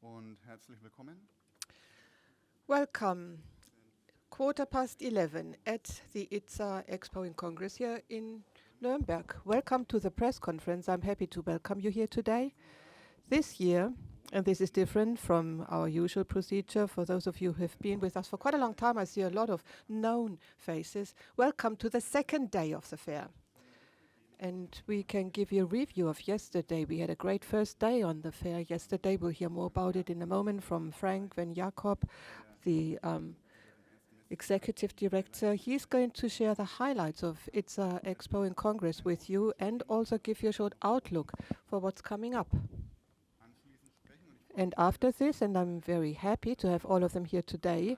und herzlich willkommen. Welcome. 11:15 at the ITSA Expo&Congress here in Nürnberg. Welcome to the press conference. I'm happy to welcome you here today. This year, and this is different from our usual procedure, for those of you who have been with us for quite a long time, I see a lot of known faces. Welcome to the second day of the fair. And we can give you a review of yesterday. We had a great first day on the fair yesterday. We'll hear more about it in a moment from Frank Venjakob, the executive director. He's going to share the highlights of ITSA Expo&Congress with you and also give you a short outlook for what's coming up. And after this, and I'm very happy to have all of them here today,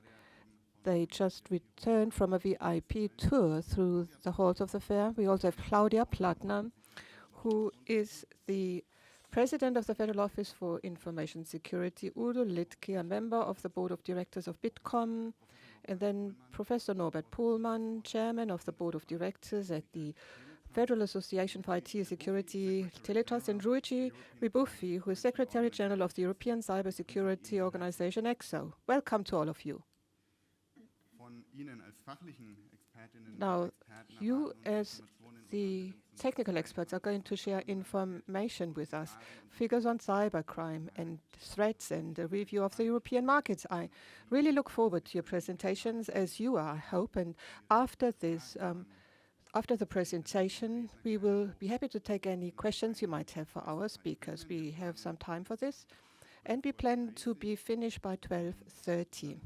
they just returned from a VIP tour through the halls of the fair. We also have Claudia Plattner, who is the President of the Federal Office for Information Security, Udo Littke, a member of the Board of Directors of Bitkom, and then Professor Norbert Pohlmann, Chairman of the Board of Directors at the Federal Association for IT-Security, TeleTrusT, and Luigi Rebuffi, who is Secretary General of the European Cybersecurity Organization, ECSO. Welcome to all of you. Now, you as the technical experts are going to share information with us, figures on cybercrime and threats and a review of the European markets. I really look forward to your presentations, as you are, I hope. And after this, after the presentation, we will be happy to take any questions you might have for our speakers. We have some time for this, and we plan to be finished by 12:30.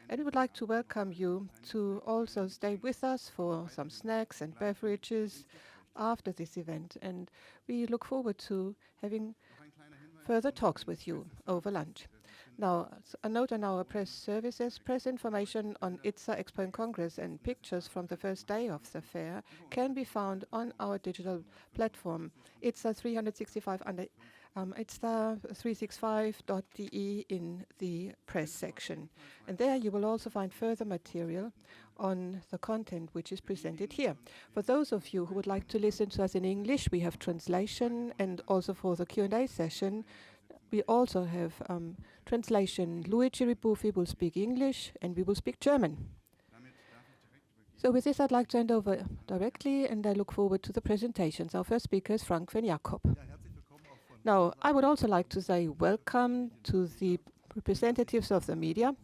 And we would like to welcome you to also stay with us for some snacks and beverages after this event. And we look forward to having further talks with you over lunch. Now, a note on our press services. Press information on ITSA Expo&Congress and pictures from the first day of the fair can be found on our digital platform, ITSA 365 under ITSA365.de in the press section. And there you will also find further material on the content which is presented here. For those of you who would like to listen to us in English, we have translation, and also for the Q&A session, we also have translation. Luigi Rebuffi will speak English and we will speak German. So with this, I'd like to hand over directly, and I look forward to the presentations. Our first speaker is Frank Venjakob. Now, I would also like to say welcome to the representatives of the media.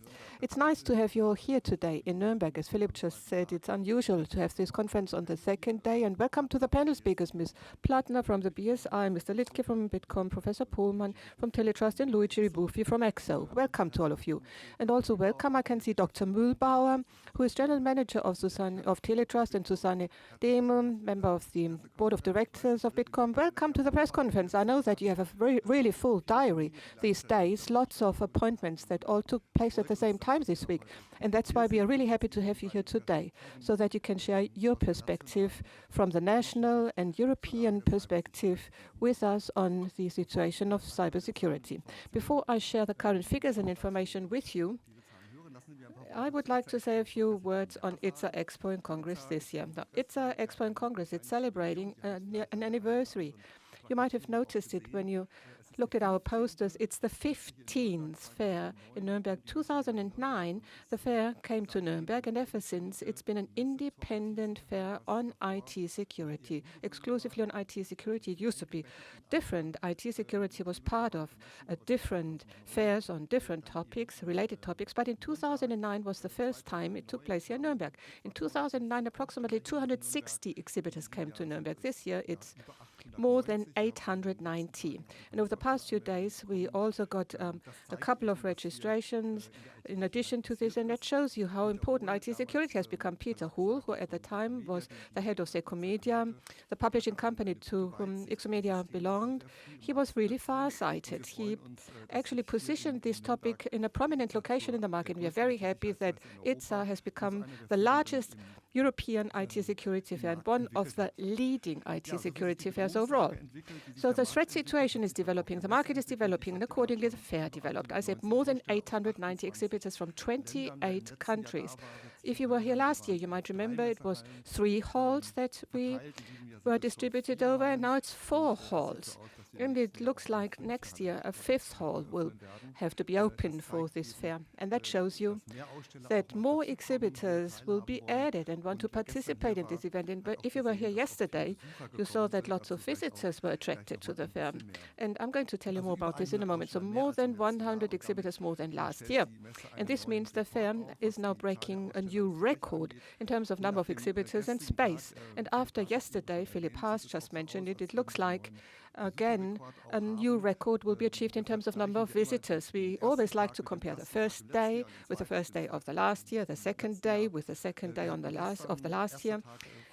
It's nice to have you all here today in Nuremberg. As Philip just said, it's unusual to have this conference on the second day. And welcome to the panel speakers, Ms. Plattner from the BSI, Mr. Littke from Bitkom, Professor Pohlmann from TeleTrusT, and Luigi Rebuffi from ECSO. Welcome to all of you. And also welcome, I can see Dr. Mühlbauer, who is General Manager of TeleTrusT, and Susanne Demel, member of the Board of Directors of Bitkom. Welcome to the press conference. I know that you have a really full diary these days, lots of appointments that all took place at the same time this week. And that's why we are really happy to have you here today, so that you can share your perspective from the national and European perspective with us on the situation of cybersecurity. Before I share the current figures and information with you, I would like to say a few words on ITSA Expo&Congress this year. Now, ITSA Expo&Congress, it's celebrating an anniversary. You might have noticed it when you looked at our posters. It's the 15th fair in Nuremberg. 2009, the fair came to Nuremberg, and ever since, it's been an independent fair on IT security, exclusively on IT security. It used to be different. IT security was part of different fairs on different topics, related topics, but in 2009 was the first time it took place here in Nuremberg. In 2009, approximately 260 exhibitors came to Nuremberg. This year, it's more than 890. And over the past few days, we also got a couple of registrations in addition to this, and that shows you how important IT security has become. Peter Huhl, who at the time was the head of Secomedia, the publishing company to whom Exomedia belonged, he was really far-sighted. He actually positioned this topic in a prominent location in the market. We are very happy that ITSA has become the largest European IT security fair and one of the leading IT security fairs overall. So the threat situation is developing, the market is developing, and accordingly the fair developed. I said more than 890 exhibitors from 28 countries. If you were here last year, you might remember it was 3 halls that we were distributed over, and now it's 4 halls. And it looks like next year a fifth hall will have to be open for this fair. And that shows you that more exhibitors will be added and want to participate in this event. And if you were here yesterday, you saw that lots of visitors were attracted to the fair. And I'm going to tell you more about this in a moment. So more than 100 exhibitors more than last year. And this means the fair is now breaking a new record in terms of number of exhibitors and space. And after yesterday, Philipp Haas just mentioned it, it looks like again, a new record will be achieved in terms of number of visitors. We always like to compare the first day with the first day of the last year, the second day with the second day of the last year.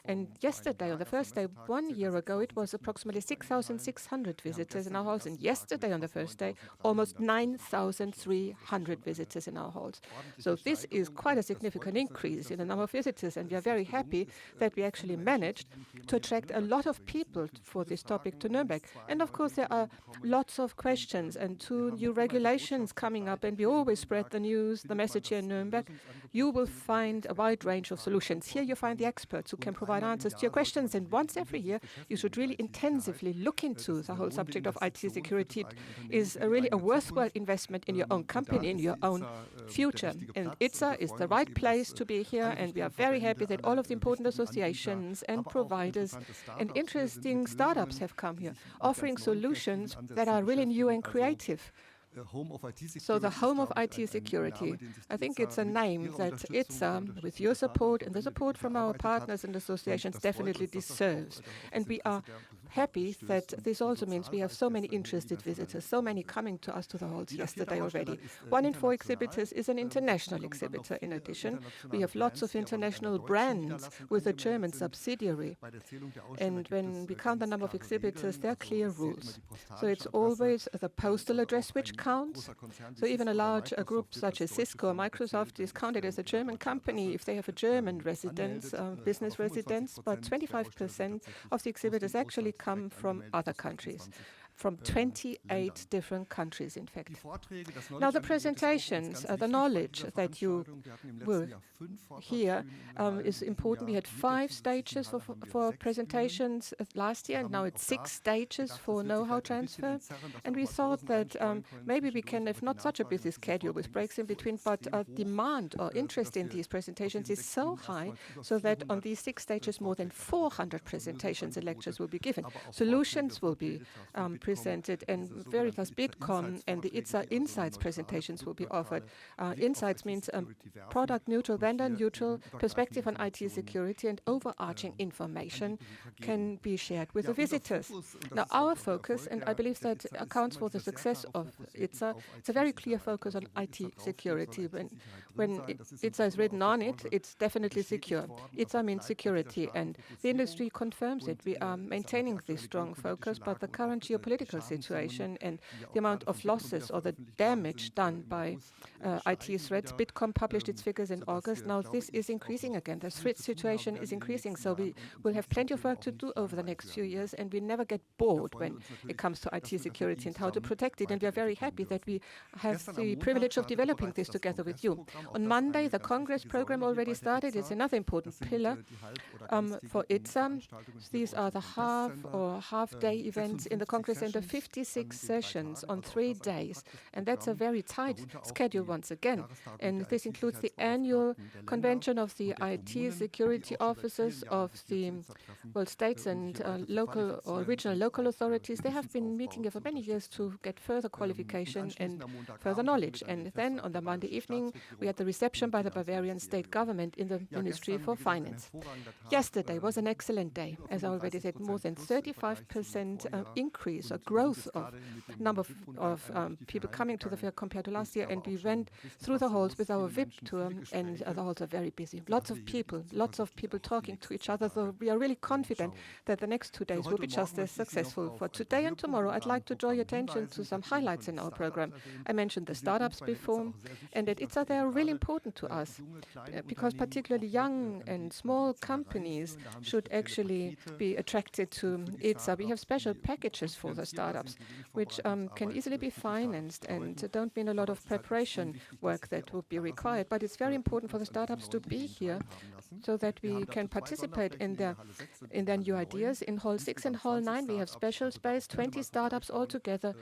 And yesterday, on the first day, 1 year ago, it was approximately 6,600 visitors in our halls. And yesterday, on the first day, almost 9,300 visitors in our halls. So this is quite a significant increase in the number of visitors. And we are very happy that we actually managed to attract a lot of people for this topic to Nuremberg. And of course, there are lots of questions and 2 new regulations coming up. And we always spread the news, the message here in Nuremberg. You will find a wide range of solutions. Here you find the experts who can provide answers to your questions. And once every year, you should really intensively look into the whole subject of IT security. It is really a worthwhile investment in your own company, in your own future. And ECSO is the right place to be here. And we are very happy that all of the important associations and providers and interesting startups have come here, offering solutions that are really new and creative. So the home of IT security, I think it's a name that ECSO, with your support and the support from our partners and associations, definitely deserves. And we are happy that this also means we have so many interested visitors, so many coming to us to the halls yesterday already. 1 in 4 exhibitors is an international exhibitor. In addition, we have lots of international brands with a German subsidiary. And when we count the number of exhibitors, there are clear rules. So it's always the postal address which counts. So even a large group such as Cisco or Microsoft is counted as a German company if they have a German residence, business residence, but 25% of the exhibitors actually come from other countries, from 28 different countries, in fact. Now, the presentations, the knowledge that you will hear is important. We had 5 stages for presentations last year, and now it's 6 stages for know-how transfer. And we thought that maybe we can have not such a busy schedule with breaks in between, but demand or interest in these presentations is so high, so that on these 6 stages, more than 400 presentations and lectures will be given. Solutions will be presented, and Veritas Bitkom and the ECSO Insights presentations will be offered. Insights means product-neutral, vendor-neutral perspective on IT security, and overarching information can be shared with the visitors. Now, our focus, and I believe that accounts for the success of ECSO, it's a very clear focus on IT security. When ECSO is written on it, it's definitely secure. ECSO means security, and the industry confirms it. We are maintaining this strong focus, but the current geopolitical situation and the amount of losses or the damage done by IT threats. Bitkom published its figures in August. Now this is increasing again. The threat situation is increasing, so we will have plenty of work to do over the next few years, and we never get bored when it comes to IT security and how to protect it. And we are very happy that we have the privilege of developing this together with you. On Monday, the Congress program already started. It's another important pillar for ECSO. These are the half-day events in the Congress Center, 56 sessions on 3 days. And that's a very tight schedule once again. And this includes the annual convention of the IT security officers of the states and local or regional local authorities. They have been meeting here for many years to get further qualification and further knowledge. And then on the Monday evening, we had the reception by the Bavarian state government in the Ministry for Finance. Yesterday was an excellent day. As I already said, more than 35% increase, a growth of number of people coming to the fair compared to last year. And we went through the halls with our VIP tour, and the halls are very busy. Lots of people talking to each other. So we are really confident that the next 2 days will be just as successful. For today and tomorrow, I'd like to draw your attention to some highlights in our program. I mentioned the startups before, and at ECSO they are really important to us because particularly young and small companies should actually be attracted to ECSO. We have special packages for the startups, which can easily be financed and don't mean a lot of preparation work that would be required. But it's very important for the startups to be here so that we can participate in their new ideas. In Hall 6 and Hall 9, we have special space, 20 startups all together.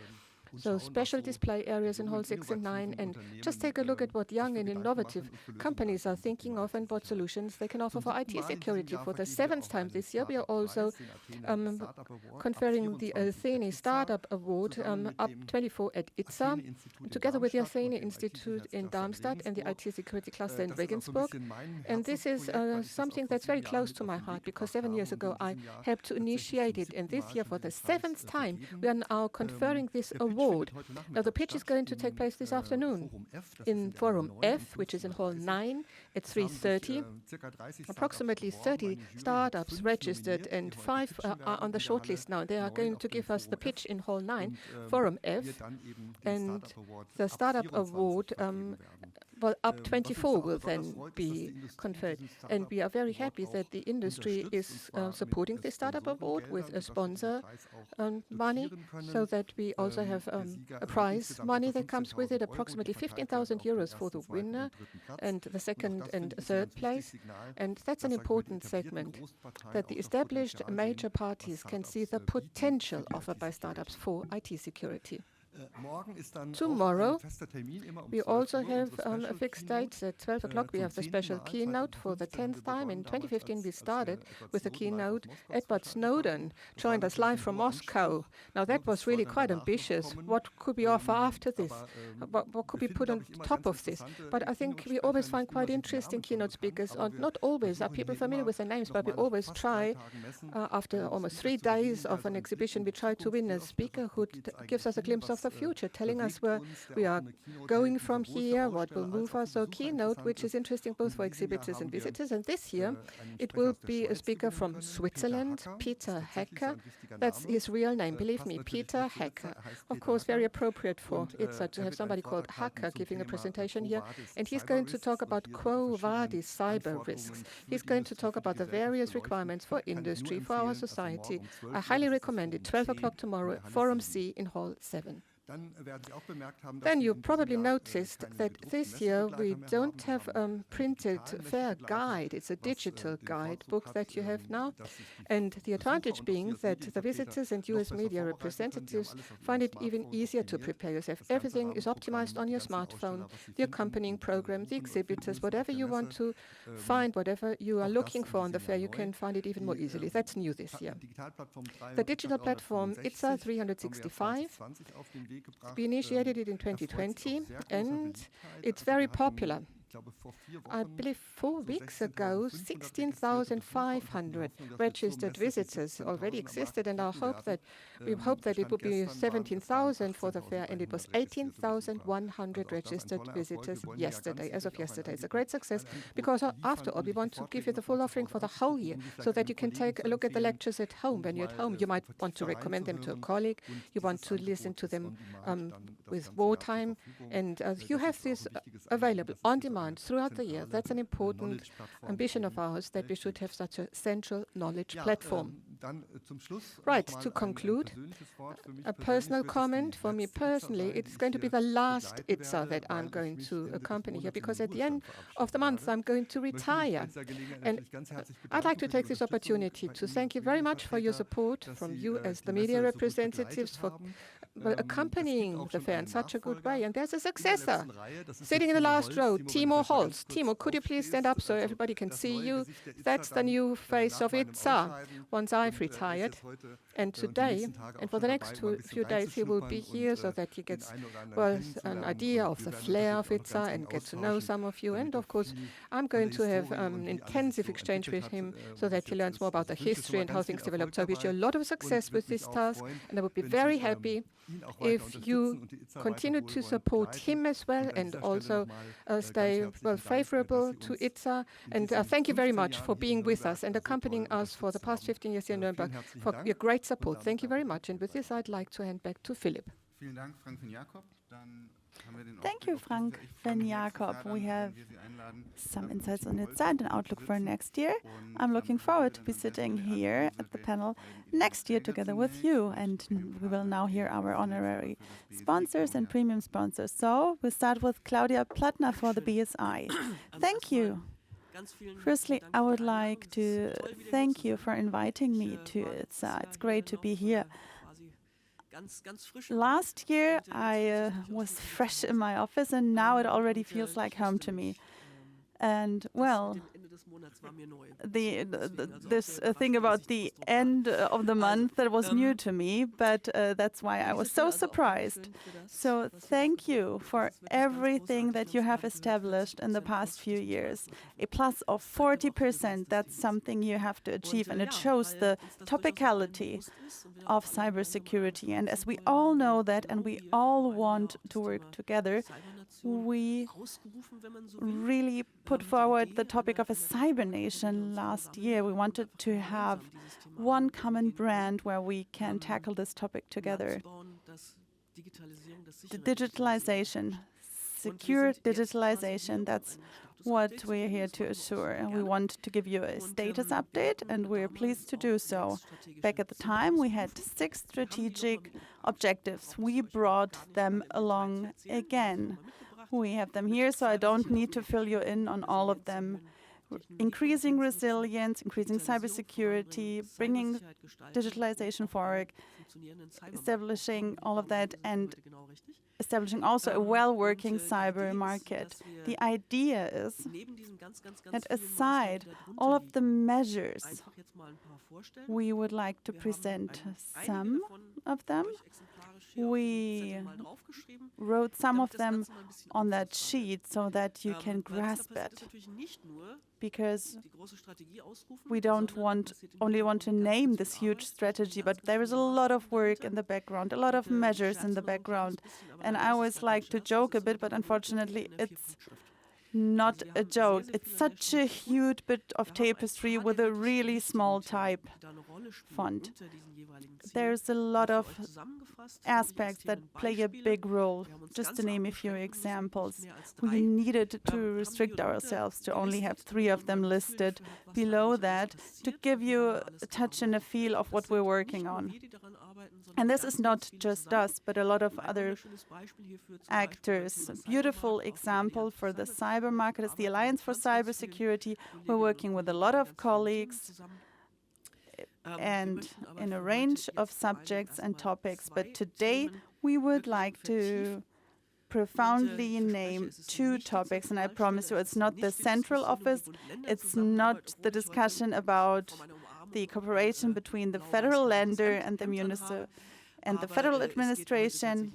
So special display areas in Hall 6 and 9, and just take a look at what young and innovative companies are thinking of and what solutions they can offer for IT security. For the 7th time this year, we are also conferring the Athene Startup Award up 24 at ITSA, together with the Athene Institute in Darmstadt and the IT Security Cluster in Regensburg. And this is something that's very close to my heart, because 7 years ago I helped to initiate it, and this year for the 7th time we are now conferring this award. Now the pitch is going to take place this afternoon in Forum F, which is in Hall 9 at 3:30. Approximately 30 startups registered and 5 are on the shortlist now. They are going to give us the pitch in Hall 9, Forum F, and the Startup Award well, up 24 will then be conferred. And we are very happy that the industry is supporting the Startup Award with a sponsor money, so that we also have a prize money that comes with it, approximately 15,000 euros for the winner and the second and third place. And that's an important segment, that the established major parties can see the potential offered by startups for IT security. Tomorrow, we also have a fixed date at 12 o'clock. We have the special keynote for the 10th time. In 2015, we started with a keynote. Edward Snowden joined us live from Moscow. Now, that was really quite ambitious. What could we offer after this? What could we put on top of this? But I think we always find quite interesting keynote speakers. Not always are people familiar with their names, but we always try, after almost 3 days of an exhibition, we try to win a speaker who gives us a glimpse of the future, telling us where we are going from here, what will move us. So keynote, which is interesting both for exhibitors and visitors. And this year, it will be a speaker from Switzerland, Peter Hacker. That's his real name, believe me, Peter Hacker. Of course, very appropriate for ITSA to have somebody called Hacker giving a presentation here. And he's going to talk about Quo Vadis cyber risks. He's going to talk about the various requirements for industry, for our society. I highly recommend it. 12 o'clock tomorrow, Forum C in Hall 7. Then you probably noticed that this year we don't have a printed fair guide. It's a digital guidebook that you have now. And the advantage being that the visitors and US media representatives find it even easier to prepare yourself. Everything is optimized on your smartphone, the accompanying program, the exhibitors, whatever you want to find, whatever you are looking for on the fair, you can find it even more easily. That's new this year. The digital platform ITSA 365. We initiated it in 2020, and it's very popular. I believe 4 weeks ago, 16,500 registered visitors already existed, and we hope that it would be 17,000 for the fair, and it was 18,100 registered visitors yesterday, as of yesterday. It's a great success, because after all, we want to give you the full offering for the whole year, so that you can take a look at the lectures at home. When you're at home, you might want to recommend them to a colleague, you want to listen to them with wartime, and you have this available on demand throughout the year. That's an important ambition of ours, that we should have such a central knowledge platform. Right, to conclude, a personal comment for me personally, it's going to be the last ITSA that I'm going to accompany here, because at the end of the month I'm going to retire. And I'd like to take this opportunity to thank you very much for your support, from you as the media representatives, for accompanying the fair in such a good way. And there's a successor sitting in the last row, Timo Holst. Timo, could you please stand up so everybody can see you? That's the new face of ITSA once I've retired. And today, and for the next few days, he will be here so that he gets, well, an idea of the flair of ITSA and get to know some of you. And of course, I'm going to have an intensive exchange with him so that he learns more about the history and how things developed. So I wish you a lot of success with this task, and I would be very happy if you continue to support him as well, and also stay well favorable to ITSA. And thank you very much for being with us and accompanying us for the past 15 years here in Nuremberg, for your great support. Thank you very much. And with this, I'd like to hand back to Philipp. Thank you, Frank Venjakob. We have some insights on its side and outlook for next year. I'm looking forward to be sitting here at the panel next year together with you. And we will now hear our honorary sponsors and premium sponsors. So we'll start with Claudia Plattner for the BSI. Thank you. Firstly, I would like to thank you for inviting me to ECSO. It's great to be here. Last year, I was fresh in my office, and now it already feels like home to me. And, well, this thing about the end of the month, that was new to me, but that's why I was so surprised. So thank you for everything that you have established in the past few years. A plus of 40%, that's something you have to achieve, and it shows the topicality of cybersecurity. And as we all know that, and we all want to work together, we really put forward the topic of a cyber nation last year. We wanted to have one common brand where we can tackle this topic together. The digitalization, secure digitalization, that's what we're here to assure. And we want to give you a status update, and we're pleased to do so. Back at the time, we had 6 strategic objectives. We brought them along again. We have them here, so I don't need to fill you in on all of them. Increasing resilience, increasing cybersecurity, bringing digitalization forward, establishing all of that, and establishing also a well-working cyber market. The idea is that aside all of the measures, we would like to present some of them. We wrote some of them on that sheet so that you can grasp it, because we don't only want to name this huge strategy, but there is a lot of work in the background, a lot of measures in the background. And I always like to joke a bit, but unfortunately it's not a joke. It's such a huge bit of tapestry with a really small type font. There's a lot of aspects that play a big role. Just to name a few examples, we needed to restrict ourselves to only have 3 of them listed below that to give you a touch and a feel of what we're working on. And this is not just us, but a lot of other actors. A beautiful example for the cyber market is the Alliance for Cybersecurity. We're working with a lot of colleagues and in a range of subjects and topics. But today we would like to profoundly name 2 topics, and I promise you it's not the central office, it's not the discussion about the cooperation between the federal lender and the municipal and the federal administration.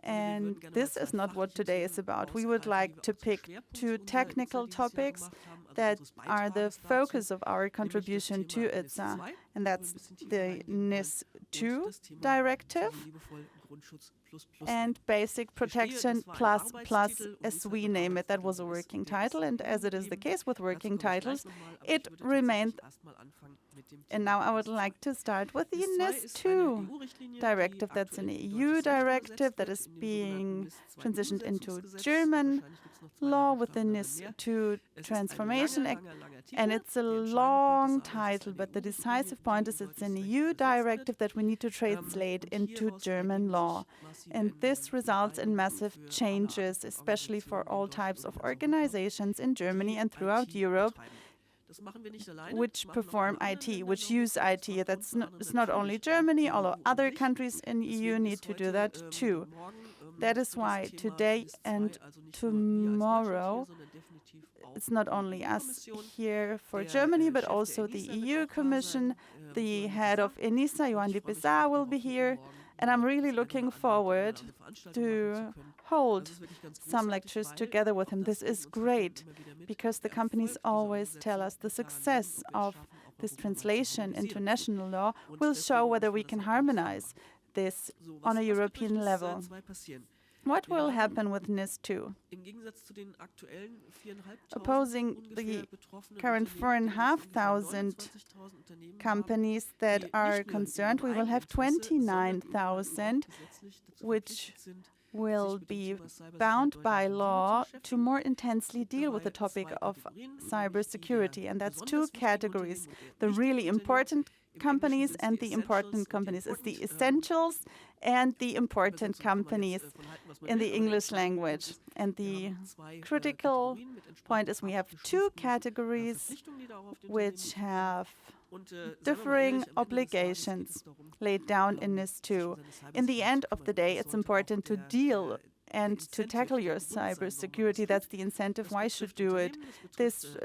And this is not what today is about. We would like to pick 2 technical topics that are the focus of our contribution to ECSO, and that's the NIS2 directive and Basic Protection Plus, as we name it. That was a working title, and as it is the case with working titles, it remained. And now I would like to start with the NIS2 directive. That's an EU directive that is being transitioned into German law with the NIS2 Transformation Act. And it's a long title, but the decisive point is it's an EU directive that we need to translate into German law. And this results in massive changes, especially for all types of organizations in Germany and throughout Europe, which perform IT, which use IT. It's not only Germany, all other countries in EU need to do that too. That is why today and tomorrow, it's not only us here for Germany, but also the EU Commission. The head of ENISA, Johan Lippesa, will be here. And I'm really looking forward to hold some lectures together with him. This is great, because the companies always tell us the success of this translation into national law will show whether we can harmonize this on a European level. What will happen with NIS2? Opposing the current 4,500 companies that are concerned, we will have 29,000, which will be bound by law to more intensely deal with the topic of cybersecurity. And that's two categories: the really important companies and the important companies. It's the essentials and the important companies in the English language. And the critical point is we have two categories which have differing obligations laid down in NIS2. In the end of the day, it's important to deal and to tackle your cybersecurity. That's the incentive why you should do it. This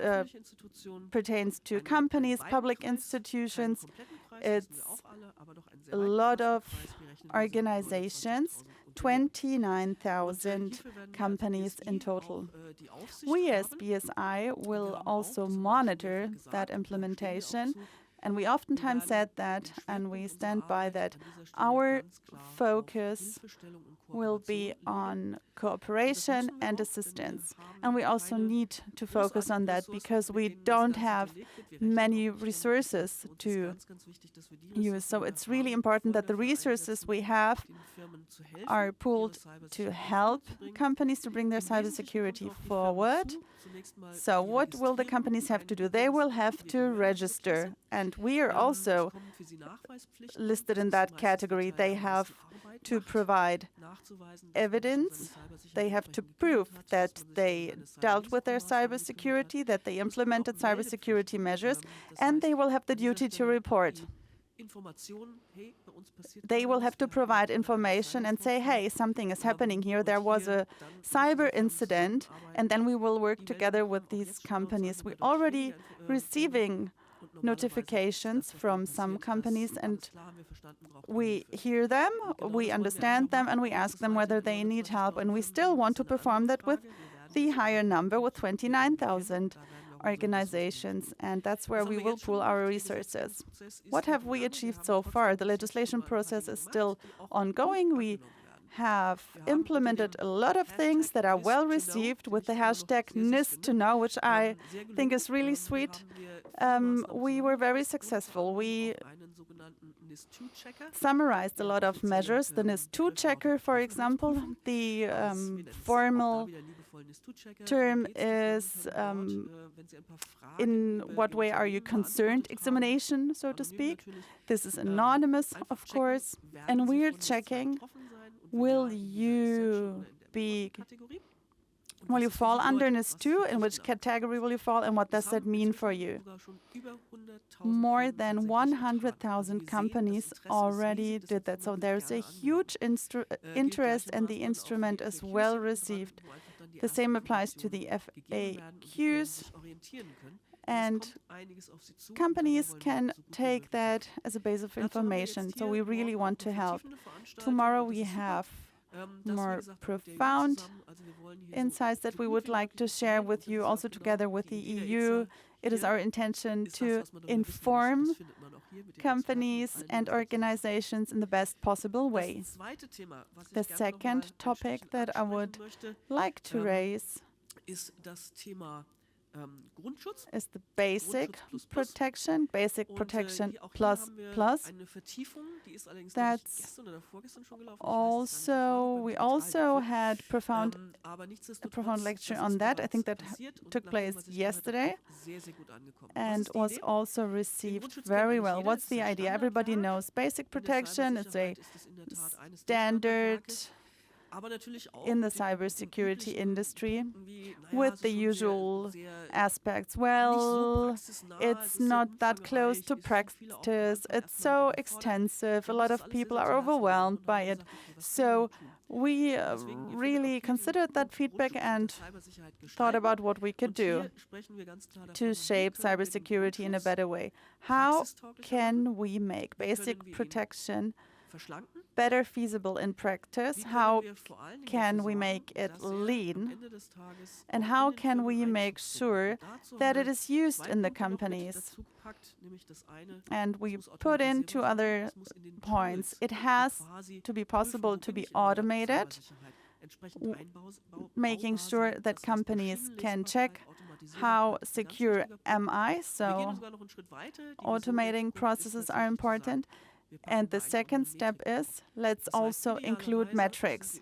pertains to companies, public institutions. It's a lot of organizations, 29,000 companies in total. We as BSI will also monitor that implementation. And we oftentimes said that, and we stand by that, our focus will be on cooperation and assistance. And we also need to focus on that because we don't have many resources to use. So it's really important that the resources we have are pooled to help companies to bring their cybersecurity forward. So what will the companies have to do? They will have to register. And we are also listed in that category. They have to provide evidence. They have to prove that they dealt with their cybersecurity, that they implemented cybersecurity measures, and they will have the duty to report. They will have to provide information and say, hey, something is happening here. There was a cyber incident, and then we will work together with these companies. We're already receiving notifications from some companies, and we hear them, we understand them, and we ask them whether they need help. And we still want to perform that with the higher number, with 29,000 organizations, and that's where we will pool our resources. What have we achieved so far? The legislation process is still ongoing. We have implemented a lot of things that are well received with the hashtag NIS2Know, which I think is really sweet. We were very successful. We summarized a lot of measures. The NIS2 checker, for example, the formal term is in what way are you concerned examination, so to speak. This is anonymous, of course, and we're checking, will you fall under NIS2? In which category will you fall, and what does that mean for you? More than 100,000 companies already did that, so there's a huge interest, and the instrument is well received. The same applies to the FAQs, and companies can take that as a base of information, so we really want to help. Tomorrow we have more profound insights that we would like to share with you, also together with the EU. It is our intention to inform companies and organizations in the best possible way. The second topic that I would like to raise is the basic protection plus. That's also, we also had a profound lecture on that. I think that took place yesterday and was also received very well. What's the idea? Everybody knows basic protection. It's a standard in the cybersecurity industry with the usual aspects. Well, it's not that close to practice. It's so extensive. A lot of people are overwhelmed by it. So we really considered that feedback and thought about what we could do to shape cybersecurity in a better way. How can we make basic protection better feasible in practice? How can we make it lean? And how can we make sure that it is used in the companies? And we put in two other points. It has to be possible to be automated, making sure that companies can check how secure am I, so automating processes are important. And the second step is, let's also include metrics.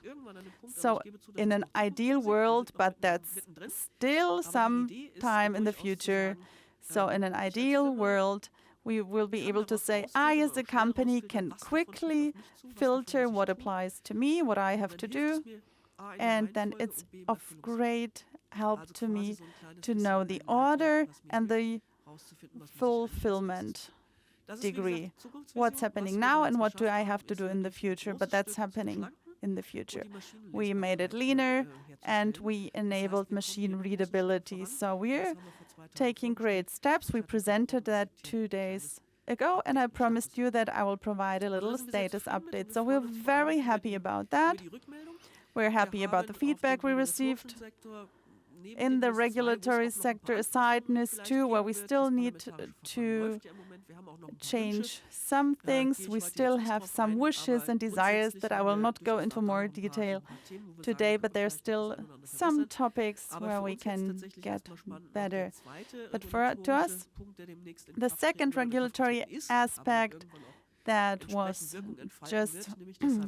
So in an ideal world, but that's still some time in the future. So in an ideal world, we will be able to say, I as a company can quickly filter what applies to me, what I have to do, and then it's of great help to me to know the order and the fulfillment degree. What's happening now and what do I have to do in the future, but that's happening in the future. We made it leaner and we enabled machine readability. So we're taking great steps. We presented that 2 days ago, and I promised you that I will provide a little status update. So we're very happy about that. We're happy about the feedback we received. In the regulatory sector, aside NIS2, where we still need to change some things, we still have some wishes and desires that I will not go into more detail today, but there are still some topics where we can get better. But to us, the second regulatory aspect that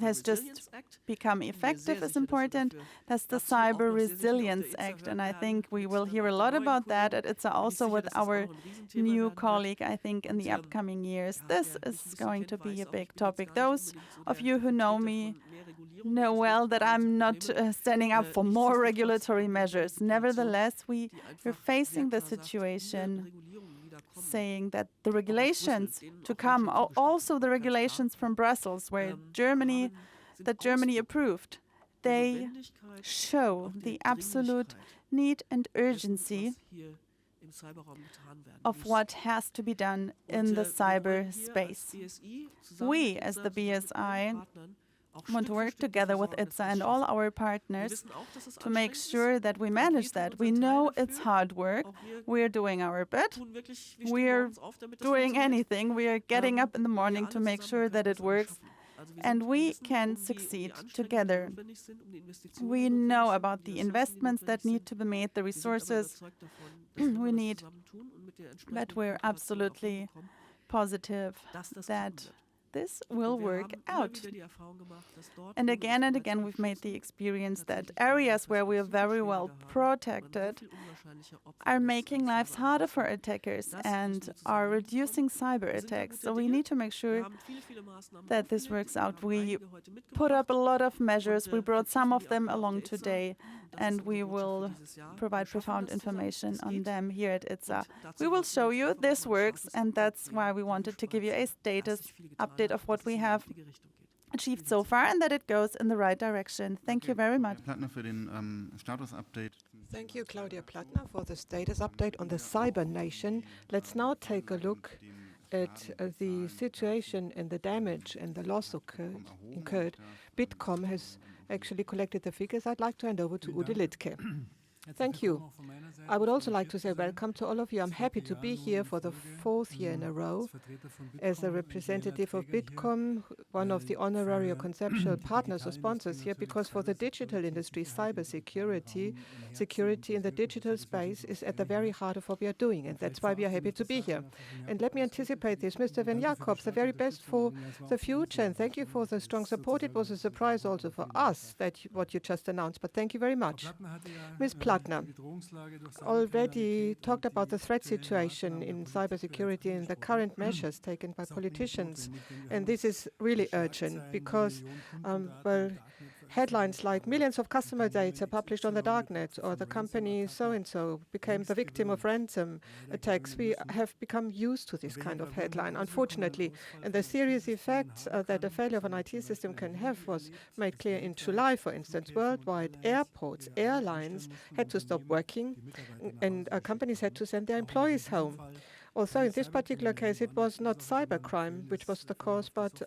has just become effective is important. That's the Cyber Resilience Act, and I think we will hear a lot about that at ITSA also with our new colleague, I think, in the upcoming years. This is going to be a big topic. Those of you who know me know well that I'm not standing up for more regulatory measures. Nevertheless, we are facing the situation saying that the regulations to come, also the regulations from Brussels, Germany approved, they show the absolute need and urgency of what has to be done in the cyberspace. We, as the BSI, want to work together with ITSA and all our partners to make sure that we manage that. We know it's hard work. We're doing our bit. We're doing anything. We are getting up in the morning to make sure that it works, and we can succeed together. We know about the investments that need to be made, the resources we need, but we're absolutely positive that this will work out. And again, we've made the experience that areas where we are very well protected are making lives harder for attackers and are reducing cyber attacks. So we need to make sure that this works out. We put up a lot of measures. We brought some of them along today, and we will provide profound information on them here at ITSA. We will show you this works, and that's why we wanted to give you a status update of what we have achieved so far and that it goes in the right direction. Thank you very much. Thank you, Claudia Plattner, for the status update on the Cyber Nation. Let's now take a look at the situation and the damage and the loss incurred. Bitkom has actually collected the figures. I'd like to hand over to Udo Littke. Thank you. I would also like to say welcome to all of you. I'm happy to be here for the 4th year in a row as a representative of Bitkom, one of the honorary or conceptual partners or sponsors here, because for the digital industry, cybersecurity, security in the digital space is at the very heart of what we are doing, and that's why we are happy to be here. And let me anticipate this. Mr. Venjakob, the very best for the future, and thank you for the strong support. It was a surprise also for us that what you just announced, but thank you very much. Ms. Plattner already talked about the threat situation in cybersecurity and the current measures taken by politicians. And this is really urgent because, headlines like millions of customer data published on the darknet or the company so-and-so became the victim of ransom attacks. We have become used to this kind of headline, unfortunately. And the serious effects that a failure of an IT system can have was made clear in July, for instance. Worldwide, airports, airlines had to stop working and companies had to send their employees home. Also, in this particular case, it was not cybercrime which was the cause, but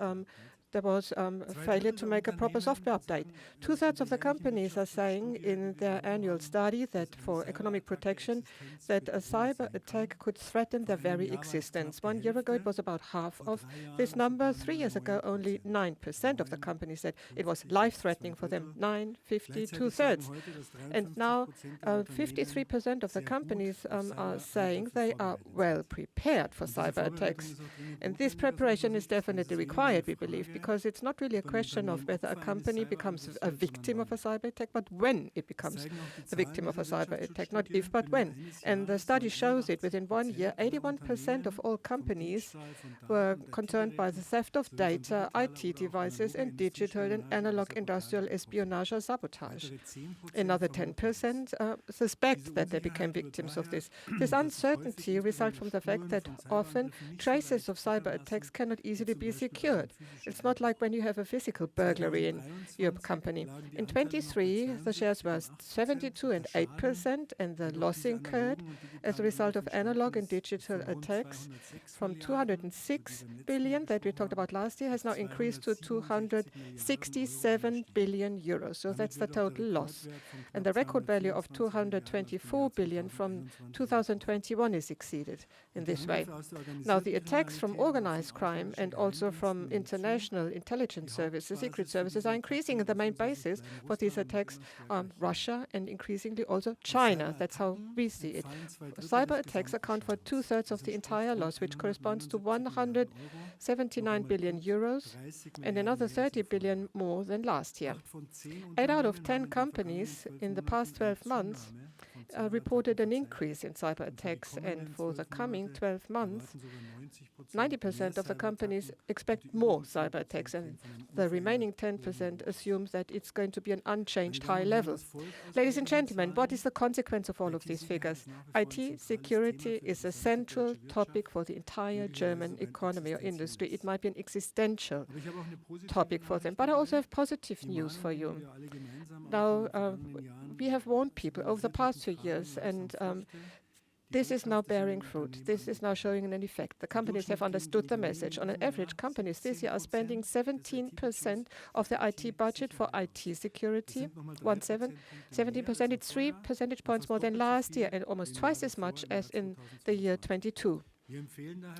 there was a failure to make a proper software update. 2/3 of the companies are saying in their annual study that for economic protection, that a cyber attack could threaten their very existence. 1 year ago, it was about half of this number. 3 years ago, only 9% of the companies said it was life-threatening for them. 9, 50, 2/3. And now 53% of the companies are saying they are well prepared for cyber attacks. And this preparation is definitely required, we believe, because it's not really a question of whether a company becomes a victim of a cyber attack, but when it becomes the victim of a cyber attack, not if, but when. And the study shows it within 1 year, 81% of all companies were concerned by the theft of data, IT devices, and digital and analog industrial espionage or sabotage. Another 10% suspect that they became victims of this. This uncertainty results from the fact that often traces of cyber attacks cannot easily be secured. It's not like when you have a physical burglary in your company. In 23, the shares were 72 and 8%, and the loss incurred as a result of analog and digital attacks from 206 billion that we talked about last year has now increased to 267 billion euros. So that's the total loss. And the record value of 224 billion from 2021 is exceeded in this way. Now, the attacks from organized crime and also from international intelligence services, secret services, are increasing. And the main basis for these attacks are Russia and increasingly also China. That's how we see it. Cyber attacks account for 2/3 of the entire loss, which corresponds to 179 billion euros and another 30 billion more than last year. 8 out of 10 companies in the past 12 months reported an increase in cyber attacks, and for the coming 12 months, 90% of the companies expect more cyber attacks, and the remaining 10% assumes that it's going to be an unchanged high level. Ladies and gentlemen, what is the consequence of all of these figures? IT security is a central topic for the entire German economy or industry. It might be an existential topic for them, but I also have positive news for you. Now, we have warned people over the past few years, and this is now bearing fruit. This is now showing an effect. The companies have understood the message. On an average, companies this year are spending 17% of their IT budget for IT security. 17%. It's 3 percentage points more than last year and almost twice as much as in the year 22.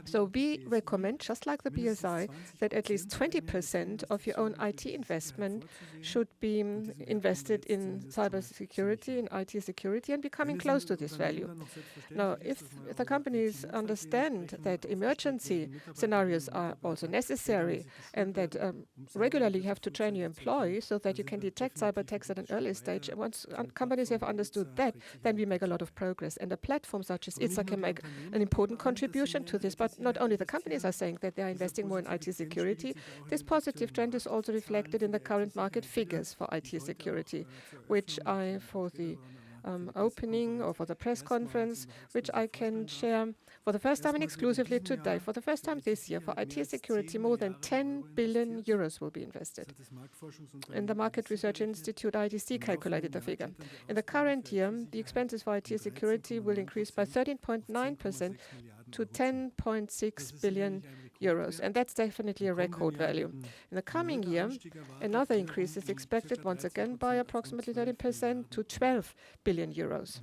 So we recommend, just like the BSI, that at least 20% of your own IT investment should be invested in cybersecurity, in IT security, and becoming close to this value. Now, if the companies understand that emergency scenarios are also necessary and that regularly you have to train your employees so that you can detect cyber attacks at an early stage, and once companies have understood that, then we make a lot of progress. And a platform such as ECSO can make an important contribution to this, but not only the companies are saying that they are investing more in IT security, this positive trend is also reflected in the current market figures for IT security, which I, for the opening or for the press conference, which I can share for the first time and exclusively today. For the first time this year, for IT security, more than 10 billion euros will be invested. And the Market Research Institute, IDC, calculated the figure. In the current year, the expenses for IT security will increase by 13.9% to 10.6 billion euros, and that's definitely a record value. In the coming year, another increase is expected once again by approximately 13% to 12 billion euros.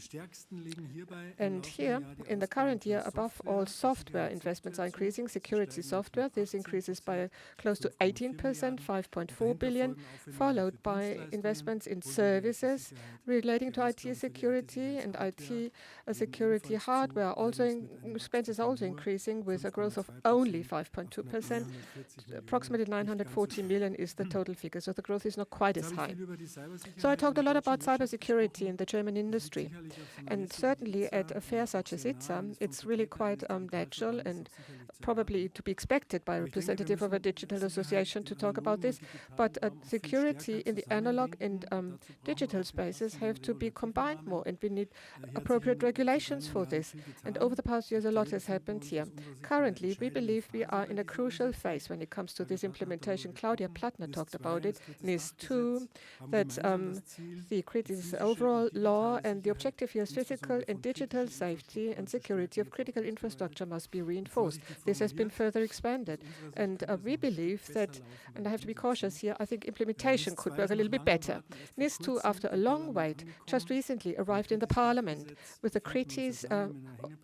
And here, in the current year, above all, software investments are increasing. Security software, this increases by close to 18%, 5.4 billion, followed by investments in services relating to IT security and IT security hardware. Also, expenses are also increasing with a growth of only 5.2%. Approximately 940 million is the total figure, so the growth is not quite as high. So I talked a lot about cybersecurity in the German industry, and certainly at a fair such as ECSO, it's really quite natural and probably to be expected by a representative of a digital association to talk about this, but security in the analog and digital spaces have to be combined more, and we need appropriate regulations for this. And over the past years, a lot has happened here. Currently, we believe we are in a crucial phase when it comes to this implementation. Claudia Plattner talked about it, NIS2, that the critical overall law and the objective here is physical and digital safety and security of critical infrastructure must be reinforced. This has been further expanded. And we believe that, and I have to be cautious here, I think implementation could work a little bit better. NIS2, after a long wait, just recently arrived in the Parliament. With the CRITIS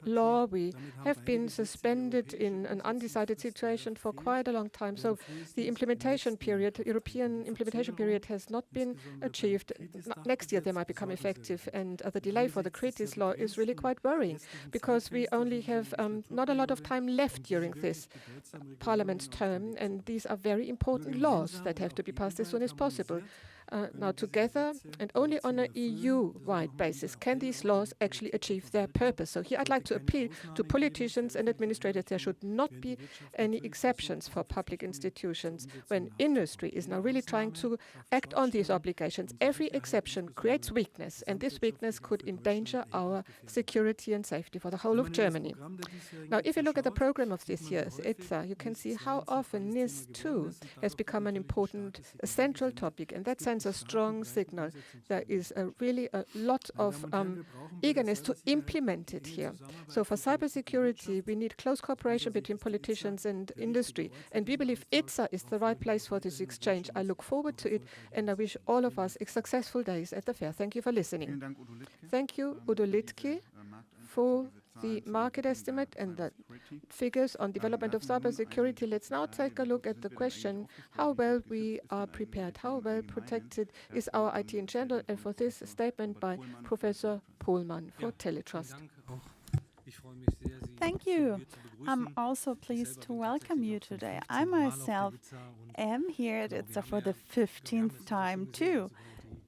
law, we have been suspended in an undecided situation for quite a long time. So the implementation period, European implementation period, has not been achieved. Next year they might become effective, and the delay for the CRITIS law is really quite worrying, because we only have not a lot of time left during this Parliament's term, and these are very important laws that have to be passed as soon as possible. Now together, and only on an EU-wide basis, can these laws actually achieve their purpose. So here I'd like to appeal to politicians and administrators. There should not be any exceptions for public institutions when industry is now really trying to act on these obligations. Every exception creates weakness, and this weakness could endanger our security and safety for the whole of Germany. Now, if you look at the program of this year's ETSA, you can see how often NIS2 has become an important, central topic, and that sends a strong signal. There is really a lot of eagerness to implement it here. So for cybersecurity, we need close cooperation between politicians and industry, and we believe ETSA is the right place for this exchange. I look forward to it, and I wish all of us successful days at the fair. Thank you for listening. Thank you, Udo Littke, for the market estimate and the figures on development of cybersecurity. Let's now take a look at the question how well we are prepared, how well protected is our IT in general, and for this a statement by Professor Pohlmann for TeleTrusT. Thank you. I'm also pleased to welcome you today. I myself am here at ETSA for the 15th time too.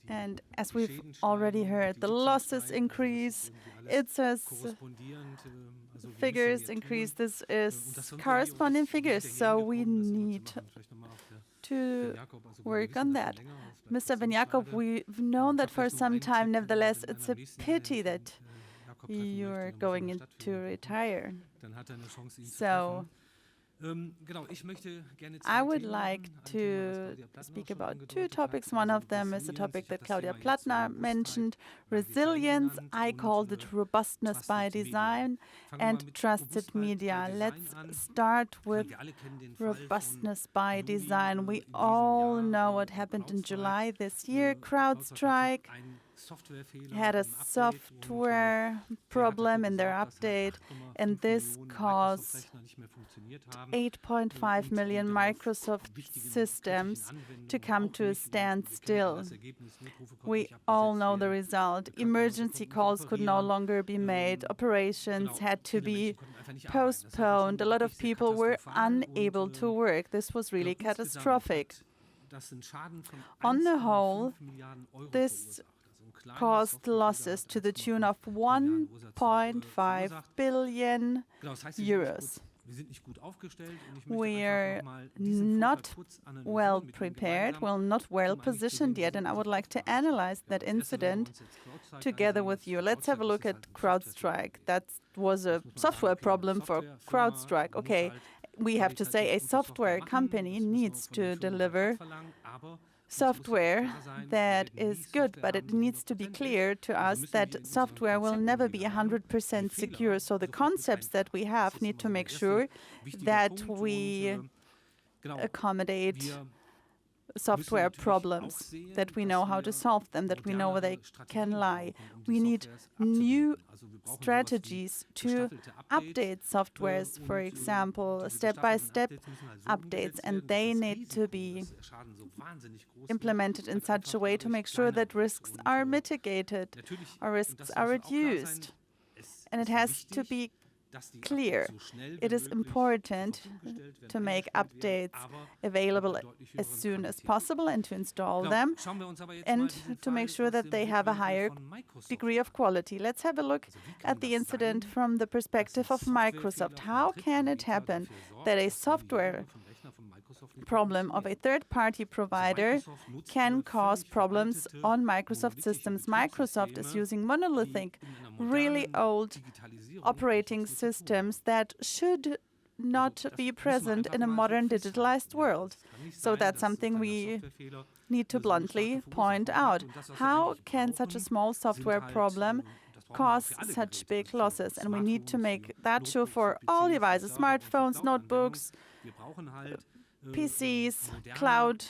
And as we've already heard, the losses increase, ETSA's figures increase. This is corresponding figures, so we need to work on that. Mr. Venjakob, we've known that for some time. Nevertheless, it's a pity that you're going to retire. So I would like to speak about two topics. One of them is a topic that Claudia Plattner mentioned, resilience. I called it robustness by design, and trusted media. Let's start with robustness by design. We all know what happened in July this year. CrowdStrike had a software problem in their update, and this caused 8.5 million Microsoft systems to come to a standstill. We all know the result. Emergency calls could no longer be made. Operations had to be postponed. A lot of people were unable to work. This was really catastrophic. On the whole, this caused losses to the tune of 1.5 billion euros. We're not well prepared, we're not well positioned yet, and I would like to analyze that incident together with you. Let's have a look at CrowdStrike. That was a software problem for CrowdStrike. Okay, we have to say a software company needs to deliver software that is good, but it needs to be clear to us that software will never be 100% secure. So the concepts that we have need to make sure that we accommodate software problems, that we know how to solve them, that we know where they can lie. We need new strategies to update softwares, for example, step-by-step updates, and they need to be implemented in such a way to make sure that risks are mitigated or risks are reduced. And it has to be clear. It is important to make updates available as soon as possible and to install them and to make sure that they have a higher degree of quality. Let's have a look at the incident from the perspective of Microsoft. How can it happen that a software problem of a third-party provider can cause problems on Microsoft systems? Microsoft is using monolithic, really old operating systems that should not be present in a modern digitalized world. So that's something we need to bluntly point out. How can such a small software problem cause such big losses? And we need to make that true for all devices, smartphones, notebooks, PCs, cloud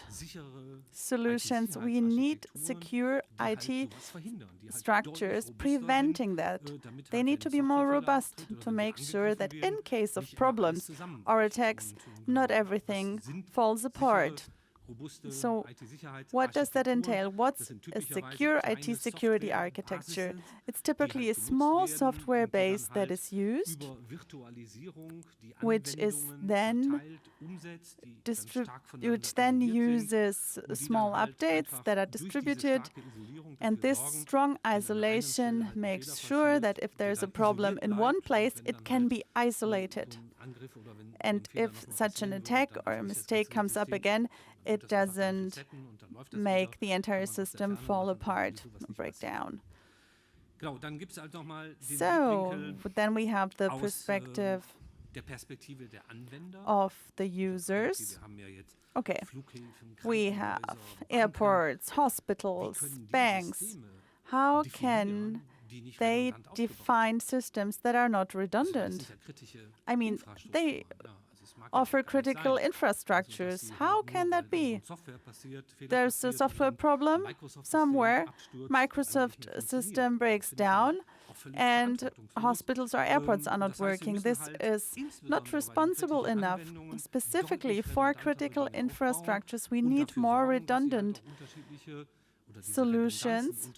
solutions. We need secure IT structures preventing that. They need to be more robust to make sure that in case of problems or attacks, not everything falls apart. So what does that entail? What's a secure IT security architecture? It's typically a small software base that is used, which then uses small updates that are distributed. And this strong isolation makes sure that if there's a problem in one place, it can be isolated. And if such an attack or a mistake comes up again, it doesn't make the entire system fall apart or break down. So then we have the perspective of the users. Okay, we have airports, hospitals, banks. How can they define systems that are not redundant? I mean, they offer critical infrastructures. How can that be? There's a software problem somewhere, Microsoft system breaks down, and hospitals or airports are not working. This is not responsible enough. Specifically for critical infrastructures, we need more redundant solutions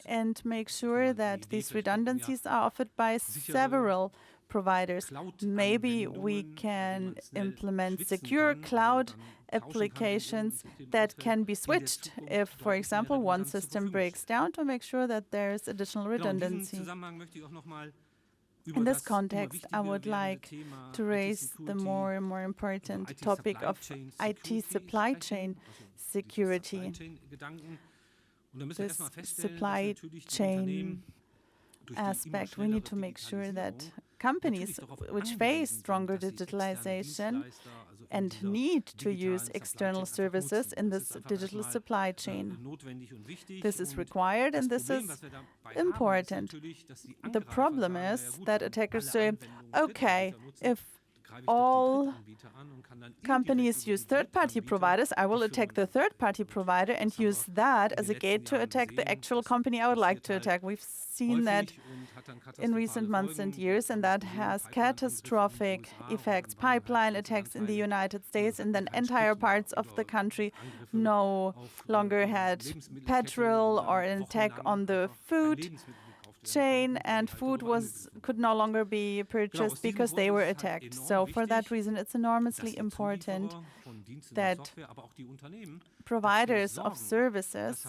and make sure that these redundancies are offered by several providers. Maybe we can implement secure cloud applications that can be switched if, for example, one system breaks down, to make sure that there's additional redundancy. In this context, I would like to raise the more and more important topic of IT supply chain security. This supply chain aspect, we need to make sure that companies which face stronger digitalization and need to use external services in this digital supply chain. This is required and this is important. The problem is that attackers say, okay, if all companies use third-party providers, I will attack the third-party provider and use that as a gate to attack the actual company I would like to attack. We've seen that in recent months and years, and that has catastrophic effects. Pipeline attacks in the United States, and then entire parts of the country no longer had petrol, or an attack on the food chain, and food could no longer be purchased because they were attacked. So for that reason, it's enormously important that providers of services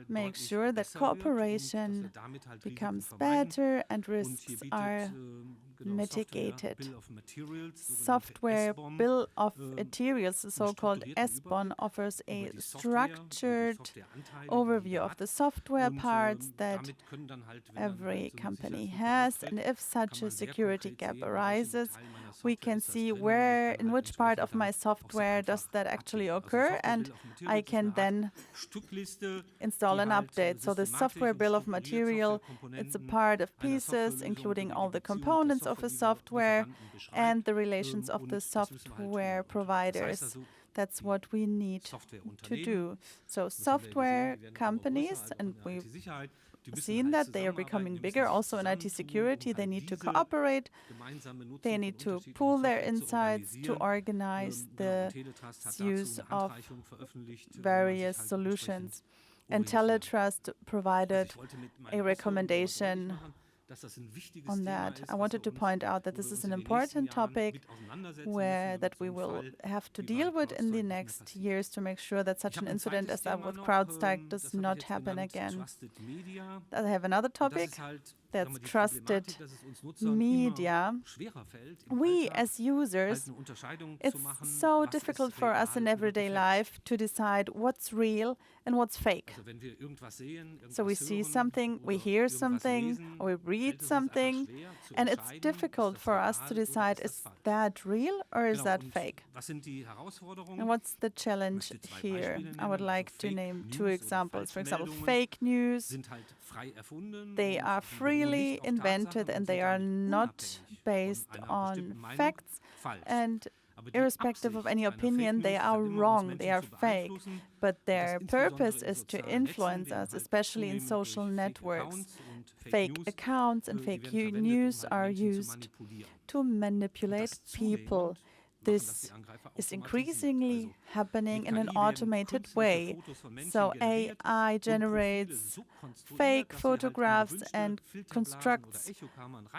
make sure that cooperation becomes better and risks are mitigated. Software bill of materials, the so-called SBON, offers a structured overview of the software parts that every company has, and if such a security gap arises, we can see in which part of my software does that actually occur, and I can then install an update. So the software bill of material, it's a part of pieces, including all the components of a software and the relations of the software providers. That's what we need to do. So software companies, and we've seen that they are becoming bigger also in IT security, they need to cooperate, they need to pool their insights to organize the use of various solutions. And TeleTrusT provided a recommendation on that. I wanted to point out that this is an important topic that we will have to deal with in the next years to make sure that such an incident as that with CrowdStrike does not happen again. I have another topic, that's trusted media, we as users, it's so difficult for us in everyday life to decide what's real and what's fake. So we see something, we hear something, or we read something, and it's difficult for us to decide, is that real or is that fake? And what's the challenge here? I would like to name two examples. For example, fake news. They are freely invented and they are not based on facts. And irrespective of any opinion, they are wrong, they are fake. But their purpose is to influence us, especially in social networks. Fake accounts and fake news are used to manipulate people. This is increasingly happening in an automated way. So AI generates fake photographs and constructs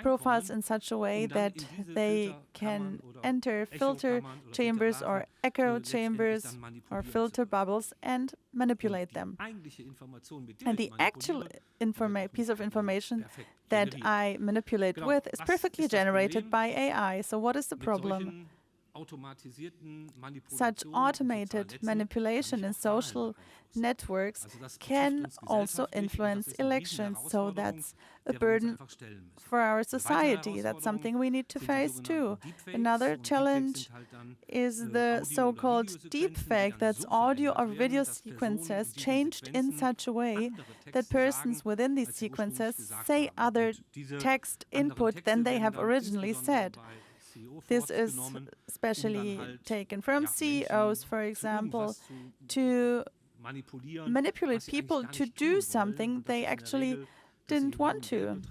profiles in such a way that they can enter filter chambers or echo chambers or filter bubbles and manipulate them. And the actual piece of information that I manipulate with is perfectly generated by AI. So what is the problem? Such automated manipulation in social networks can also influence elections. So that's a burden for our society. That's something we need to face too. Another challenge is the so-called deepfake. That's audio or video sequences changed in such a way that persons within these sequences say other text input than they have originally said. This is especially taken from CEOs, for example, to manipulate people to do something they actually didn't want to.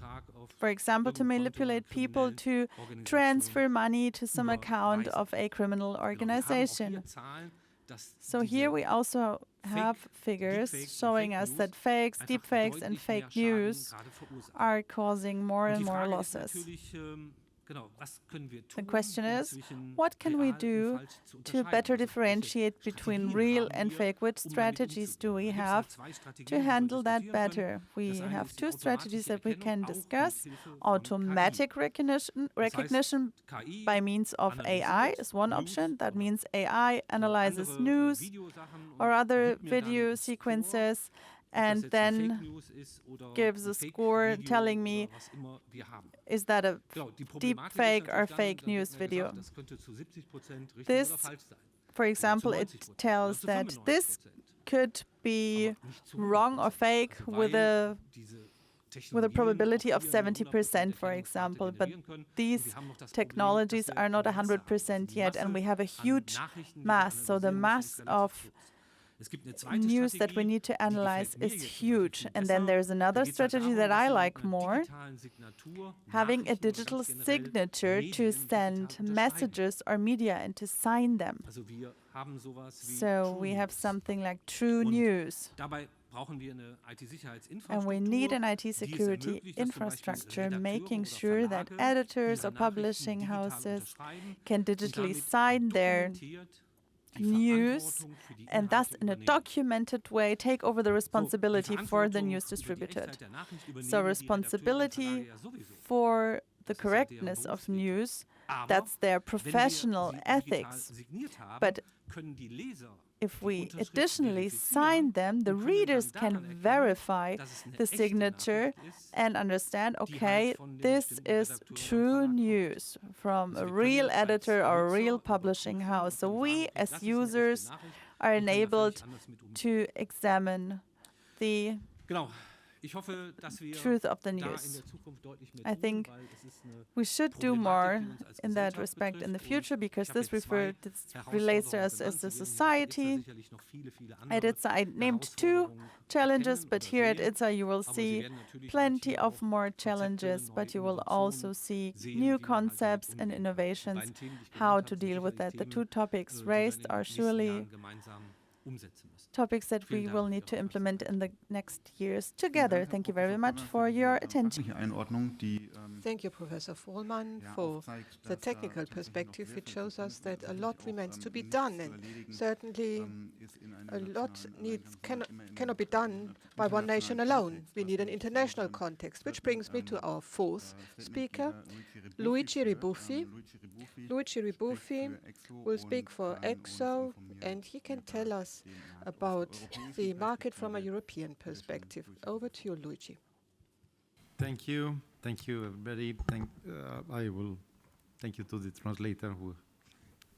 For example, to manipulate people to transfer money to some account of a criminal organization. So here we also have figures showing us that fakes, deepfakes, and fake news are causing more and more losses. The question is, what can we do to better differentiate between real and fake? Which strategies do we have to handle that better? We have two strategies that we can discuss. Automatic recognition by means of AI is one option. That means AI analyzes news or other video sequences and then gives a score telling me, is that a deep fake or fake news video? This, for example, it tells that this could be wrong or fake with a probability of 70%, for example. But these technologies are not 100% yet, and we have a huge mass. So the mass of news that we need to analyze is huge. And then there's another strategy that I like more, having a digital signature to send messages or media and to sign them. So we have something like true news. And we need an IT security infrastructure, making sure that editors or publishing houses can digitally sign their news and thus in a documented way take over the responsibility for the news distributed. So responsibility for the correctness of news, that's their professional ethics. But if we additionally sign them, the readers can verify the signature and understand, okay, this is true news from a real editor or a real publishing house. So we as users are enabled to examine the truth of the news. I think we should do more in that respect in the future, because this relates to us as a society. At ITSA, I named two challenges, but here at ITSA you will see plenty of more challenges, but you will also see new concepts and innovations, how to deal with that. The two topics raised are surely topics that we will need to implement in the next years together. Thank you very much for your attention. Thank you, Professor Pohlmann, for the technical perspective. It shows us that a lot remains to be done, and certainly a lot cannot be done by one nation alone. We need an international context, which brings me to our fourth speaker, Luigi Rebuffi. Luigi Rebuffi will speak for ECSO, and he can tell us about the market from a European perspective. Over to you, Luigi. Thank you, everybody. I will thank you to the translator who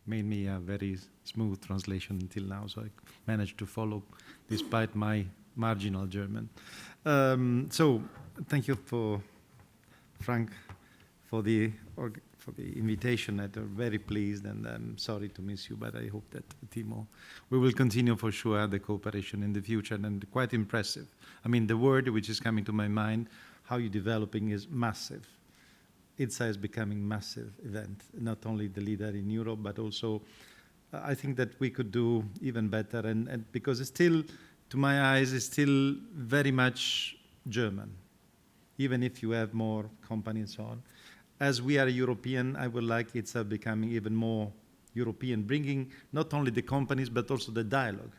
made me a very smooth translation until now, so I managed to follow despite my marginal German. So thank you for Frank for the invitation. I'm very pleased, and I'm sorry to miss you, but I hope that Timo, we will continue for sure the cooperation in the future, and quite impressive. I mean, the word which is coming to my mind, how you're developing, is massive. ITSA is becoming massive event, not only the leader in Europe, but also I think that we could do even better, and because it's still, to my eyes, it's still very much German, even if you have more companies and so on. As we are European, I would like ITSA becoming even more European, bringing not only the companies, but also the dialogue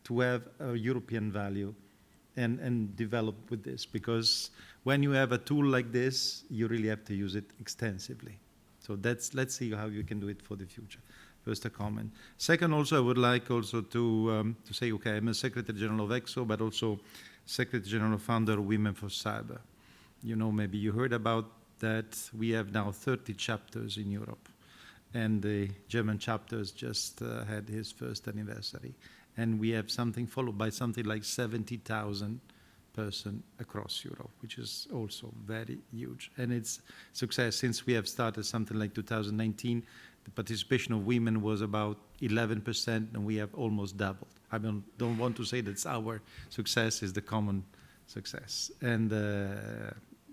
to have a European value and develop with this. Because when you have a tool like this, you really have to use it extensively. So let's see how you can do it for the future. First, a comment. Second, also, I would like also to say, okay, I'm a Secretary General of ECSO, but also Secretary General founder of Women for Cyber. You know, maybe you heard about that. We have now 30 chapters in Europe, and the German chapters just had his first anniversary, and we have something followed by something like 70,000 person across Europe, which is also very huge, and it's success. Since we have started something like 2019, the participation of women was about 11%, and we have almost doubled. I don't want to say that's our success, is the common success, and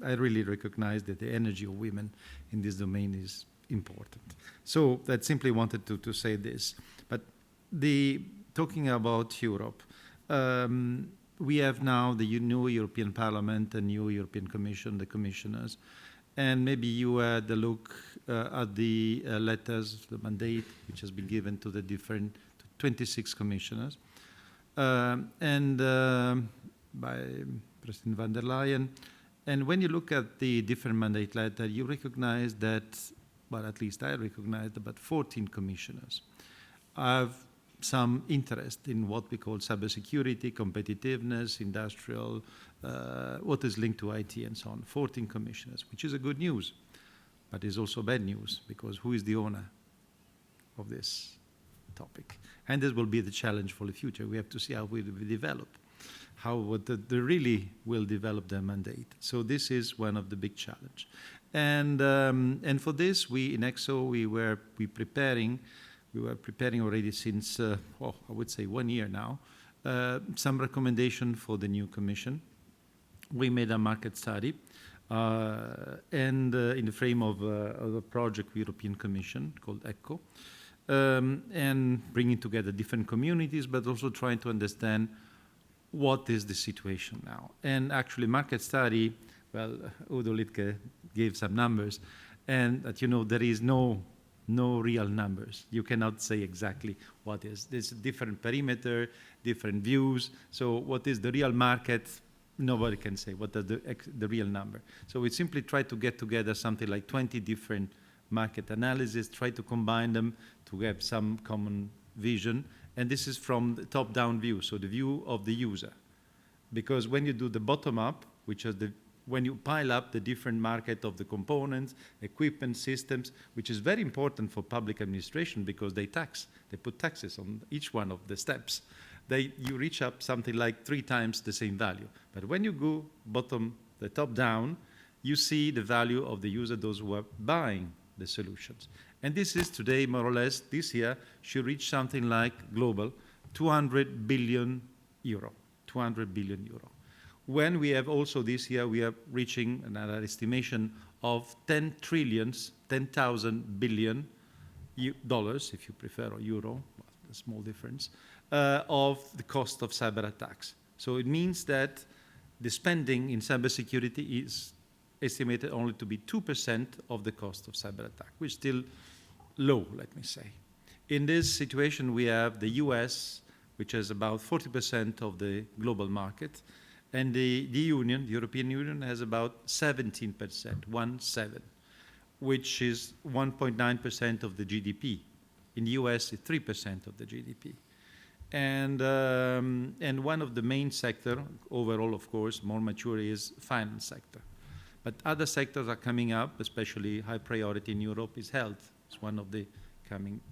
I really recognize that the energy of women in this domain is important. So I simply wanted to say this. But talking about Europe, we have now the new European Parliament, the new European Commission, the commissioners, and maybe you had a look at the letters, the mandate, which has been given to the different 26 commissioners, and by President von der Leyen. And when you look at the different mandate letter, you recognize that, well, at least I recognize that about 14 commissioners have some interest in what we call cybersecurity, competitiveness, industrial, what is linked to IT and so on. 14 commissioners, which is a good news, but is also bad news, because who is the owner of this topic? And this will be the challenge for the future. We have to see how we develop, how they really will develop their mandate. So this is one of the big challenge. And for this, we in ECSO, we were preparing already since, I would say 1 year now, some recommendation for the new commission. We made a market study, and in the frame of a project European Commission called ECHO, and bringing together different communities, but also trying to understand what is the situation now. And actually, market study, well, Udo Littke gave some numbers, and that, you know, there is no real numbers. You cannot say exactly what is. There's a different perimeter, different views. So what is the real market? Nobody can say what is the real number. So we simply try to get together something like 20 different market analysis, try to combine them to have some common vision. And this is from the top-down view, so the view of the user. Because when you do the bottom-up, which is when you pile up the different market of the components, equipment, systems, which is very important for public administration because they put taxes on each one of the steps. You reach up something like 3 times the same value. But when you go the top down, you see the value of the user, those who are buying the solutions. And this is today, more or less, this year, should reach something like global, 200 billion euro. 200 billion euro. When we have also this year, we are reaching another estimation of 10 trillions, 10,000 billion dollars, if you prefer, or euro, a small difference, of the cost of cyber attacks. So it means that the spending in cybersecurity is estimated only to be 2% of the cost of cyber attack, which is still low, let me say. In this situation, we have the US, which has about 40% of the global market, and the European Union, has about 17%, 1/7, which is 1.9% of the GDP. In the US, it's 3% of the GDP. And one of the main sector, overall, of course, more mature, is finance sector. But other sectors are coming up, especially high priority in Europe is health. It's one of the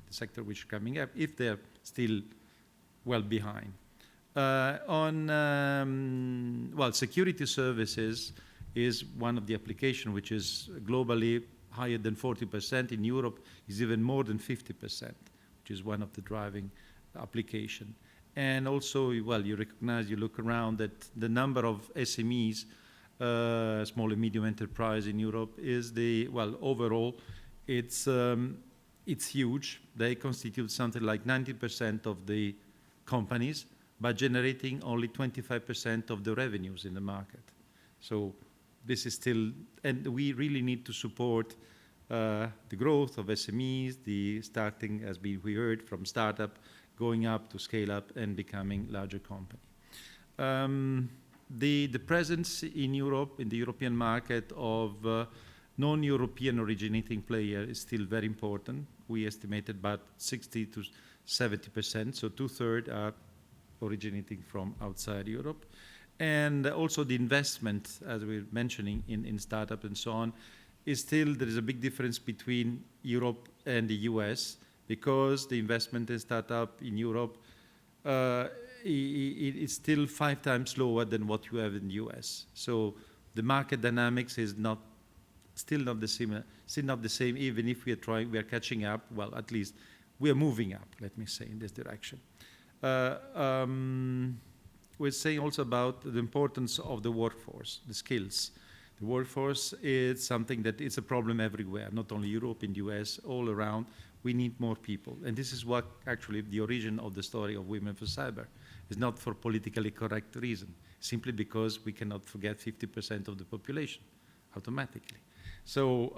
sector which is coming up, if they're still well behind. Security services is one of the application which is globally higher than 40%. In Europe is even more than 50%, which is one of the driving application. And also, well, you recognize, you look around, that the number of SMEs, small and medium enterprise in Europe, is overall, it's huge. They constitute something like 90% of the companies, but generating only 25% of the revenues in the market. So this is still, and we really need to support the growth of SMEs, the starting, as we heard, from startup, going up to scale up and becoming larger company. The presence in Europe, in the European market, of non-European originating player is still very important. We estimated about 60 to 70%, so 2/3 are originating from outside Europe. And also the investment, as we were mentioning, in startup and so on, is still, there is a big difference between Europe and the US, because the investment in startup in Europe it's still 5 times lower than what you have in the US. So the market dynamics is still not the same, even if we are catching up. Well, at least we are moving up, let me say, in this direction. We're saying also about the importance of the workforce, the skills. The workforce is something that is a problem everywhere, not only Europe, in the US, all around. We need more people. And this is what actually the origin of the story of Women for Cyber is, not for politically correct reason, simply because we cannot forget 50% of the population automatically. So,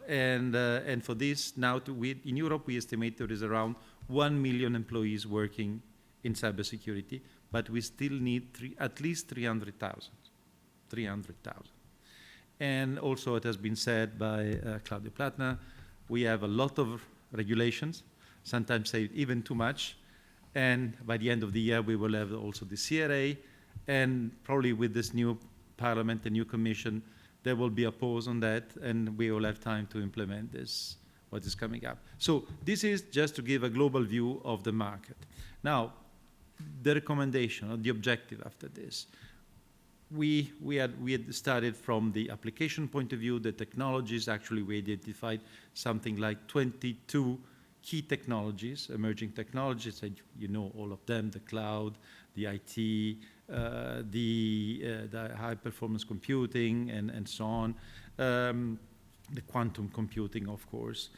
and for this, now in Europe, we estimate there is around 1 million employees working in cybersecurity, but we still need at least 300,000. 300,000. And also, it has been said by Claudia Plattner, we have a lot of regulations, sometimes say even too much, and by the end of the year, we will have also the CRA, and probably with this new parliament, the new commission, there will be a pause on that, and we will have time to implement this, what is coming up. So this is just to give a global view of the market. Now, the recommendation or the objective after this. We had started from the application point of view, the technologies. Actually, we identified something like 22 key technologies, emerging technologies, and you know all of them: the cloud, the IT, the high-performance computing, and so on, the quantum computing, of course.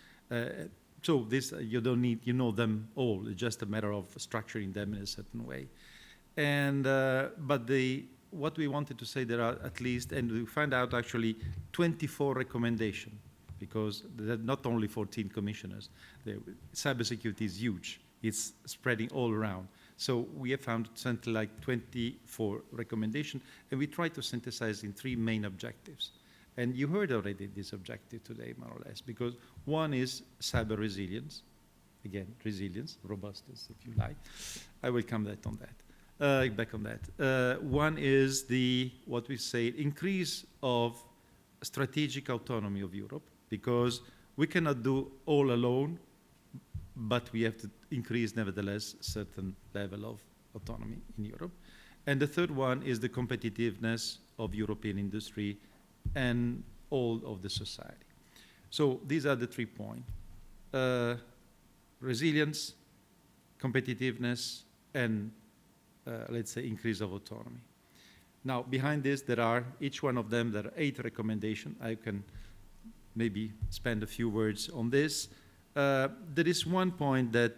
So this, you don't need, you know them all. It's just a matter of structuring them in a certain way. And but what we wanted to say, there are at least, and we found out actually 24 recommendations, because there are not only 14 commissioners. Cybersecurity is huge. It's spreading all around. So we have found something like 24 recommendations, and we try to synthesize in 3 main objectives. And you heard already this objective today, more or less, because one is cyber resilience. Again, resilience, robustness, if you like. I will come back on that. One is what we say, increase of strategic autonomy of Europe, because we cannot do all alone, but we have to increase, nevertheless, certain level of autonomy in Europe. And the third one is the competitiveness of European industry and all of the society. So these are the 3 points. Resilience, competitiveness, and let's say increase of autonomy. Now, behind this, each one of them, there are 8 recommendations. I can maybe spend a few words on this. There is one point that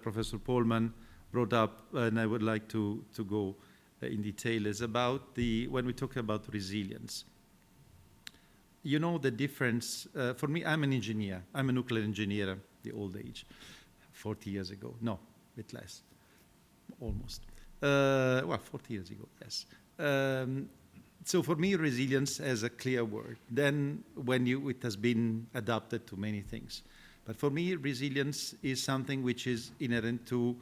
Professor Pohlmann brought up, and I would like to go in detail, is about when we talk about resilience. You know the difference, for me, I'm an engineer. I'm a nuclear engineer, the old age, 40 years ago. No, a bit less, almost. Well, 40 years ago, yes. So for me, resilience has a clear word. Then it has been adapted to many things. But for me, resilience is something which is inherent to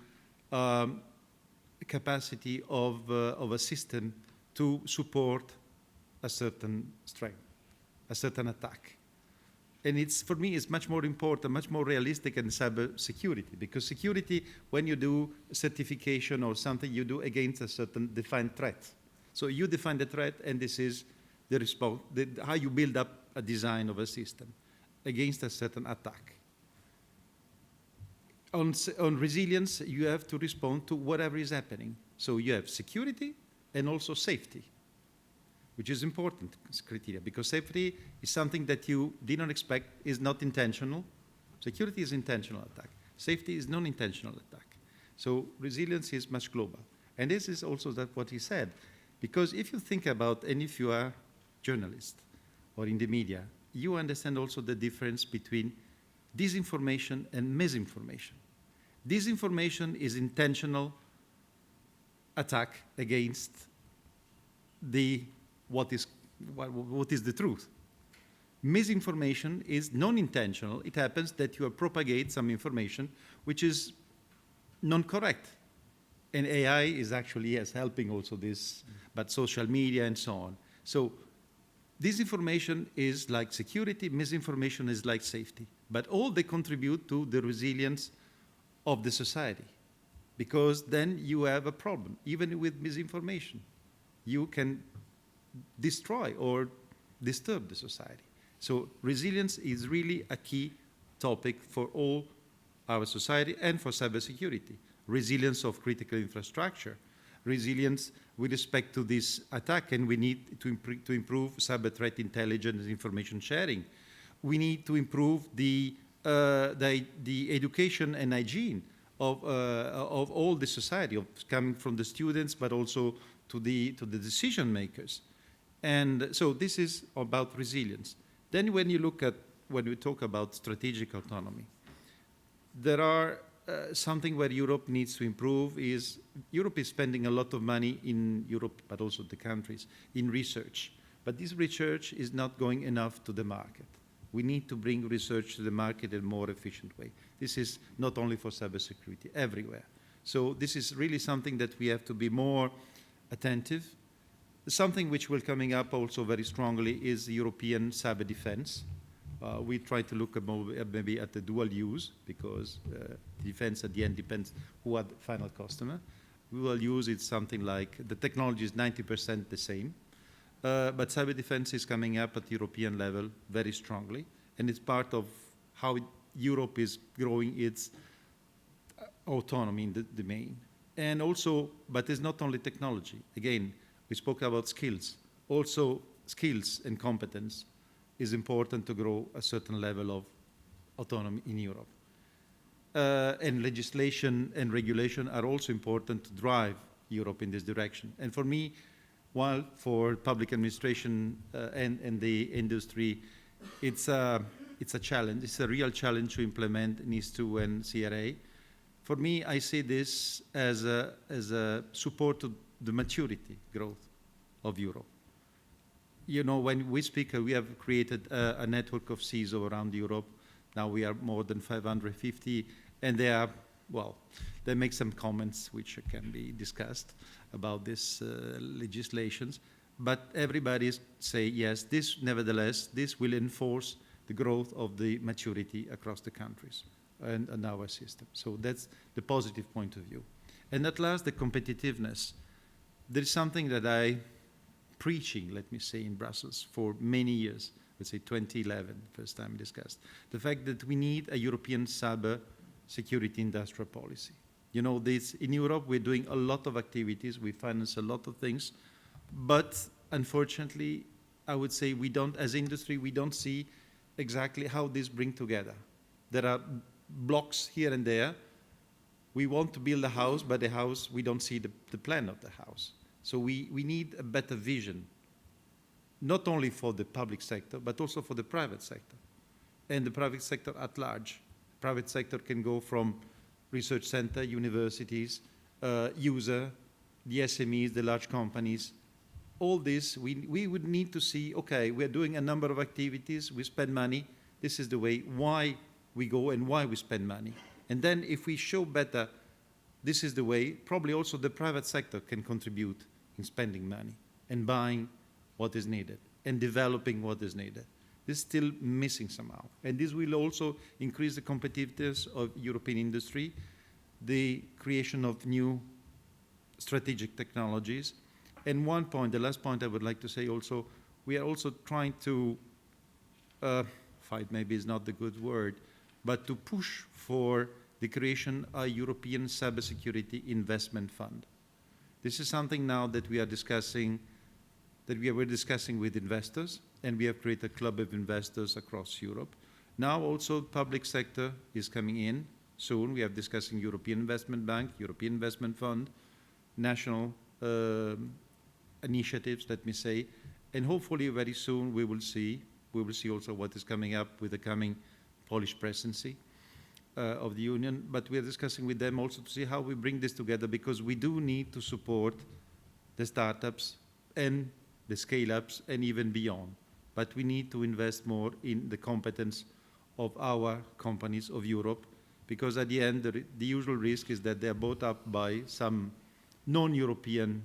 capacity of a system to support a certain strength, a certain attack. And for me, it's much more important, much more realistic than cyber security, because security, when you do certification or something, you do against a certain defined threat. So you define the threat, and this is the response, how you build up a design of a system against a certain attack. On resilience, you have to respond to whatever is happening. So you have security and also safety, which is important criteria, because safety is something that you did not expect, is not intentional. Security is intentional attack. Safety is non-intentional attack. So resilience is much global. And this is also what he said, because if you think about, and if you are a journalist or in the media, you understand also the difference between disinformation and misinformation. Disinformation is intentional attack against what is the truth. Misinformation is non-intentional. It happens that you propagate some information which is non-correct. And AI is actually helping also this, but social media and so on. So disinformation is like security, misinformation is like safety. But all they contribute to the resilience of the society, because then you have a problem. Even with misinformation, you can destroy or disturb the society. So resilience is really a key topic for all our society and for cybersecurity. Resilience of critical infrastructure, resilience with respect to this attack, and we need to improve cyber threat intelligence and information sharing. We need to improve the education and hygiene of all the society, coming from the students, but also to the decision makers. And so this is about resilience. Then when we talk about strategic autonomy, there are something where Europe needs to improve is Europe is spending a lot of money in Europe, but also the countries, in research. But this research is not going enough to the market. We need to bring research to the market in a more efficient way. This is not only for cybersecurity, everywhere. So this is really something that we have to be more attentive. Something which will coming up also very strongly is European cyber defense. We try to look maybe at the dual use, because defense at the end depends who are the final customer. Dual use is something like the technology is 90% the same, but cyber defense is coming up at European level very strongly, and it's part of how Europe is growing its autonomy in the domain. And also, but it's not only technology. Again, we spoke about skills. Also, skills and competence is important to grow a certain level of autonomy in Europe. And legislation and regulation are also important to drive Europe in this direction. And for me, while for public administration and the industry, it's a challenge. It's a real challenge to implement NIS2 and CRA. For me, I see this as a support to the maturity growth of Europe. You know, when we speak, we have created a network of CISO around Europe. Now we are more than 550, and they make some comments which can be discussed about this legislations. But everybody say, yes, nevertheless, this will enforce the growth of the maturity across the countries and our system. So that's the positive point of view. And at last, the competitiveness. There is something that I preaching, let me say, in Brussels for many years, let's say 2011, first time discussed, the fact that we need a European cyber security industrial policy. You know, in Europe, we're doing a lot of activities, we finance a lot of things, but unfortunately, I would say we don't, as industry, we don't see exactly how this bring together. There are blocks here and there, we want to build a house, but the house, we don't see the plan of the house. So we need a better vision, not only for the public sector, but also for the private sector, and the private sector at large. Private sector can go from research center, universities, user, the SMEs, the large companies. All this, we would need to see, okay, we're doing a number of activities, we spend money, this is the way, why we go and why we spend money. And then if we show better, this is the way, probably also the private sector can contribute in spending money and buying what is needed and developing what is needed. This is still missing somehow. And this will also increase the competitiveness of European industry, the creation of new strategic technologies. And one point, the last point I would like to say also, we are also trying to, fight maybe is not the good word, but to push for the creation of a European cybersecurity investment fund. This is something now that we are discussing, we're discussing with investors, and we have created a club of investors across Europe. Now also public sector is coming in soon. We are discussing European Investment Bank, European Investment Fund, national initiatives, let me say, and hopefully very soon we will see also what is coming up with the coming Polish presidency of the Union, but we are discussing with them also to see how we bring this together, because we do need to support the startups and the scale-ups and even beyond. But we need to invest more in the competence of our companies of Europe, because at the end, the usual risk is that they are bought up by some non-European,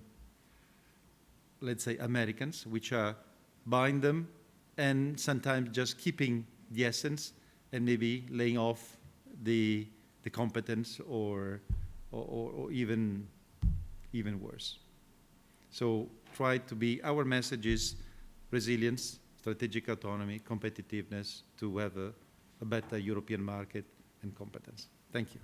let's say, Americans, which are buying them and sometimes just keeping the essence and maybe laying off the competence or even worse. So try to be, our message is resilience, strategic autonomy, competitiveness, to have a better European market and competence. Thank you.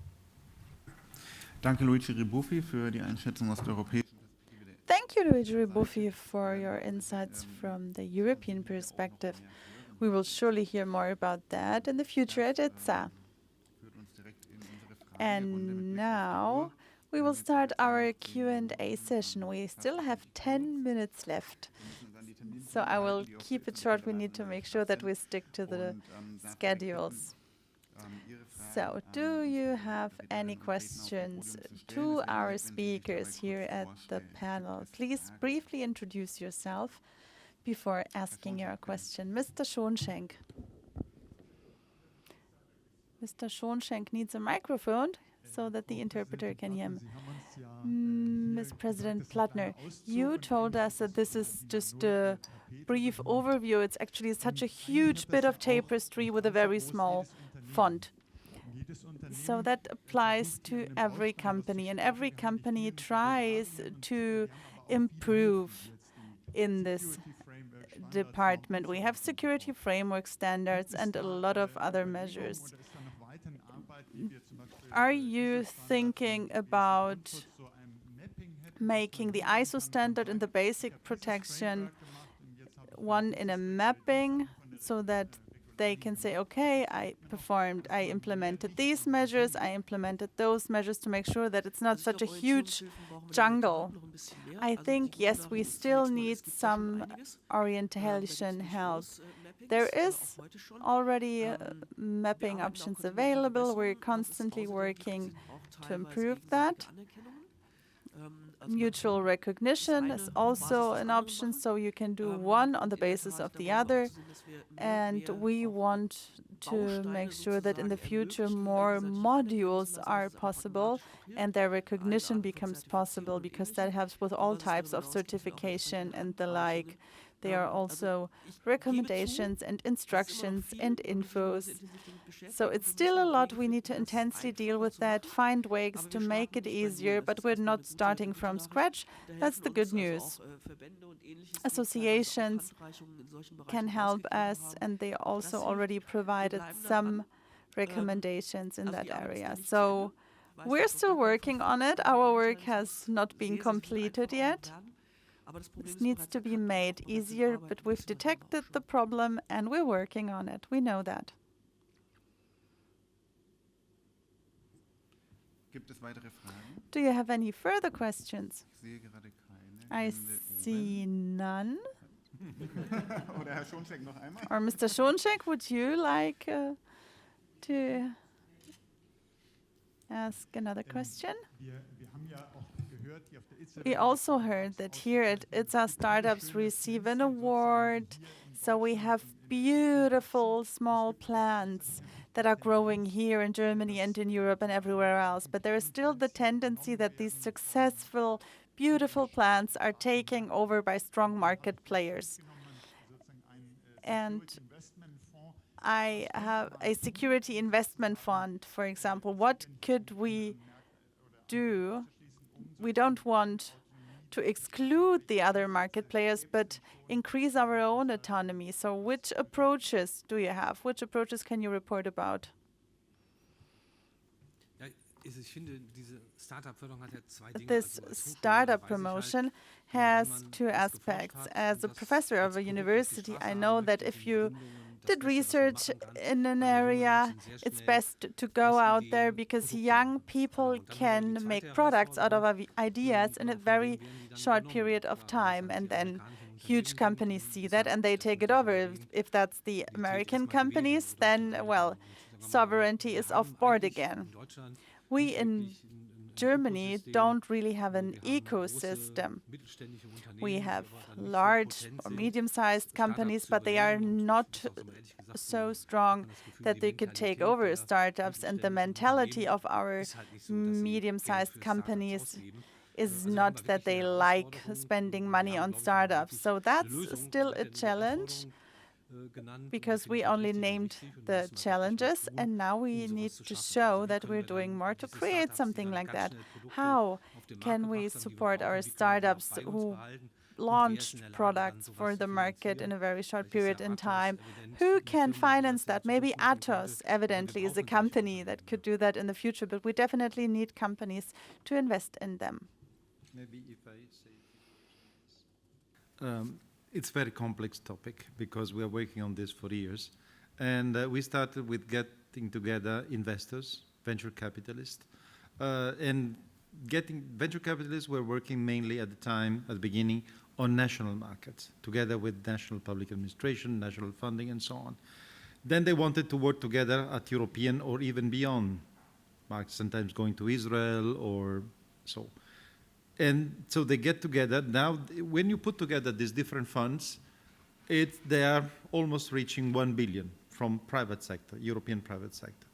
Danke, Luigi Rebuffi, für die Einschätzung aus der europäischen Perspektive. Thank you, Luigi Rebuffi, for your insights from the European perspective. We will surely hear more about that in the future at ETSA. And now we will start our Q&A session. We still have 10 minutes left, so I will keep it short. We need to make sure that we stick to the schedules. So, do you have any questions to our speakers here at the panel? Please briefly introduce yourself before asking your question. Mr. Schonschenk. Mr. Schonschenk needs a microphone so that the interpreter can hear him. Ms. President Plattner, you told us that this is just a brief overview. It's actually such a huge bit of tapestry with a very small font. So that applies to every company, and every company tries to improve in this department. We have security framework standards and a lot of other measures. Are you thinking about making the ISO standard and the basic protection one in a mapping, so that they can say, okay, I implemented these measures, I implemented those measures, to make sure that it's not such a huge jungle? I think, yes, we still need some orientation help. There is already mapping options available. We're constantly working to improve that. Mutual recognition is also an option, so you can do one on the basis of the other. And we want to make sure that in the future more modules are possible and their recognition becomes possible, because that helps with all types of certification and the like. There are also recommendations and instructions and infos. So it's still a lot. We need to intensely deal with that, find ways to make it easier, but we're not starting from scratch. That's the good news. Associations can help us, and they also already provided some recommendations in that area. So we're still working on it. Our work has not been completed yet. This needs to be made easier, but we've detected the problem and we're working on it. We know that. Gibt es weitere Fragen? Do you have any further questions? Ich sehe gerade keine. I Hände see none. oben. Oder Herr Schoncheck noch einmal? Or Mr. Schoncheck, would you like to ask another question? We also heard that here at ITSA startups receive an award. So we have beautiful small plants that are growing here in Germany and in Europe and everywhere else. But there is still the tendency that these successful, beautiful plants are taken over by strong market players. And I have a security investment fund, for example. What could we do? We don't want to exclude the other market players, but increase our own autonomy. So which approaches do you have? Which approaches can you report about? This startup promotion has two aspects. As a professor of a university, I know that if you did research in an area, it's best to go out there because young people can make products out of ideas in a very short period of time, and then huge companies see that and they take it over. If that's the American companies, then, well, sovereignty is off board again. We in Germany don't really have an ecosystem. We have large or medium-sized companies, but they are not so strong that they could take over startups. And the mentality of our medium-sized companies is not that they like spending money on startups. So that's still a challenge, because we only named the challenges, and now we need to show that we're doing more to create something like that. How can we support our startups who launched products for the market in a very short period in time? Who can finance that? Maybe Atos evidently is a company that could do that in the future, but we definitely need companies to invest in them. Maybe if I say it's a very complex topic because we are working on this for years. And we started with getting together investors, venture capitalists. And getting venture capitalists were working mainly at the time, at the beginning, on national markets, together with national public administration, national funding, and so on. Then they wanted to work together at European or even beyond markets, sometimes going to Israel or so. And so they get together. Now, when you put together these different funds, they are almost reaching 1 billion from private sector, European private sector.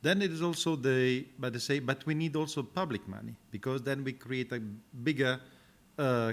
Then it is also but we need also public money, because then we create a bigger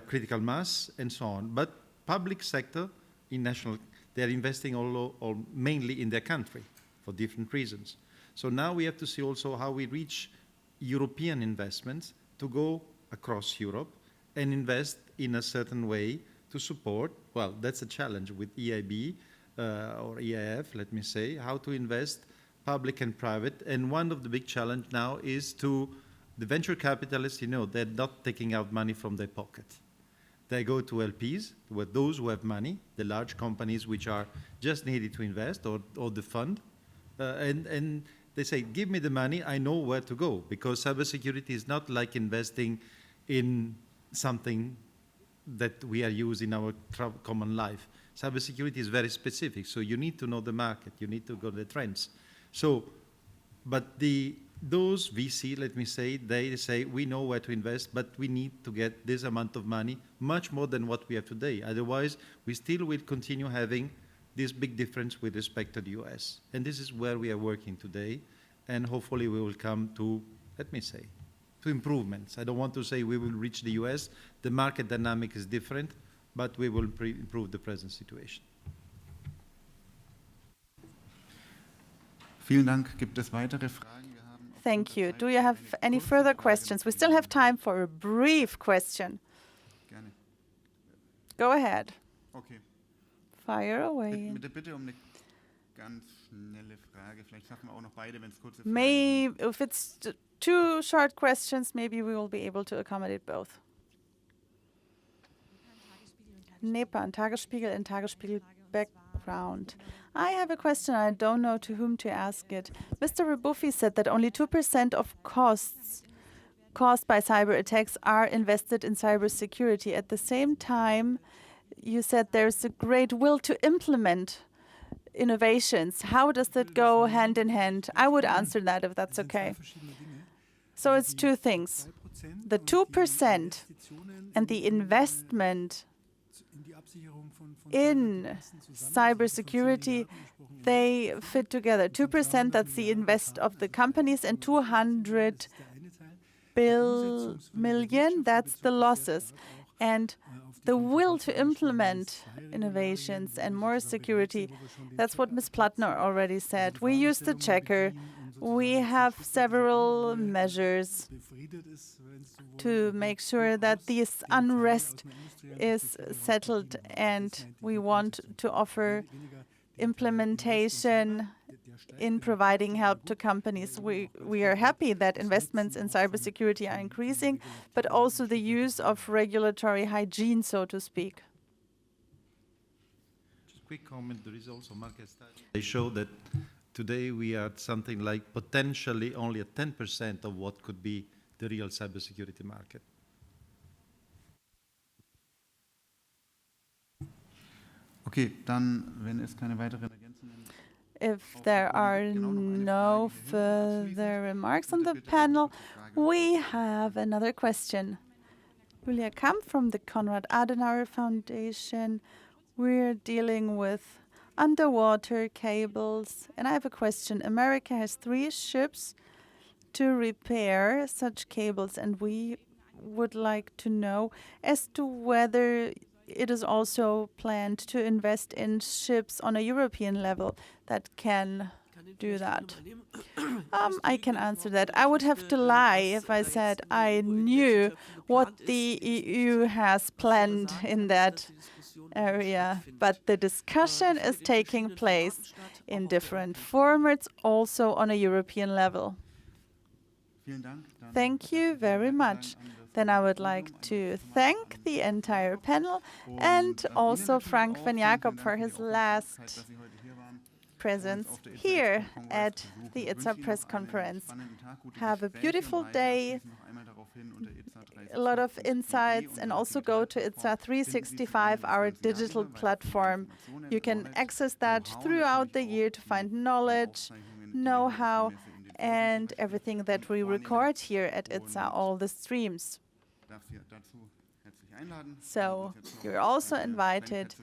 critical mass and so on. But public sector in national, they are investing all mainly in their country for different reasons. So now we have to see also how we reach European investments to go across Europe and invest in a certain way to support, well, that's a challenge with EIB or EIF, let me say, how to invest public and private. And one of the big challenge now is the venture capitalists, they're not taking out money from their pocket. They go to LPs, with those who have money, the large companies which are just needed to invest, or the fund, and they say, give me the money, I know where to go, because cybersecurity is not like investing in something that we are using in our common life. Cybersecurity is very specific, so you need to know the market, you need to go to the trends. So, but those VC, let me say, they say, we know where to invest, but we need to get this amount of money, much more than what we have today. Otherwise, we still will continue having this big difference with respect to the US. And this is where we are working today, and hopefully we will come to, let me say, to improvements. I don't want to say we will reach the US. The market dynamic is different, but we will improve the present situation. Vielen Dank. Gibt es weitere Fragen? Thank you. Do you have any further questions? We still have time for a brief question. Gerne. Go ahead. Okay. Fire away. Bitte eine ganz schnelle Frage. Vielleicht schaffen wir auch noch beide, wenn es kurze Fragen sind. Maybe if it's two short questions, maybe we will be able to accommodate both. Nepan, Tagesspiegel and Tagesspiegel ground. I have a question. I don't know to whom to ask it. Mr. Rebuffi said that only 2% of costs caused by cyber attacks are invested in cybersecurity. At the same time, you said there's a great will to implement innovations. How does that go hand in hand? I would answer that if that's okay. So it's two things. The 2% and the investment in cybersecurity, they fit together. 2%, that's the invest of the companies, and 200 million, that's the losses. And the will to implement innovations and more security, that's what Ms. Plattner already said. We use the checker. We have several measures to make sure that this unrest is settled, and we want to offer implementation in providing help to companies. We are happy that investments in cybersecurity are increasing, but also the use of regulatory hygiene, so to speak. Just a quick comment, there is also market study. They show that today we are at something like potentially only at 10% of what could be the real cybersecurity market. Okay, dann, wenn es keine weiteren Ergänzungen gibt. If there are no further remarks on the panel, we have another question. Julia Kamp from the Konrad Adenauer Foundation. We're dealing with underwater cables, and I have a question. America has 3 ships to repair such cables, and we would like to know as to whether it is also planned to invest in ships on a European level that can do that. I can answer that. I would have to lie if I said I knew what the EU has planned in that area. But the discussion is taking place in different formats, also on a European level. Thank you very much. Then I would like to thank the entire panel and also Frank Venjakob for his last presence here at the ITSA press conference. Have a beautiful day, a lot of insights, and also go to ITSA 365, our digital platform. You can access that throughout the year to find knowledge, know-how, and everything that we record here at ITSA, all the streams. So you're also invited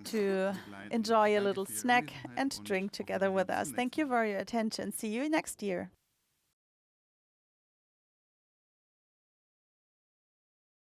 to enjoy a little snack and drink together with us. Thank you for your attention. See you next year.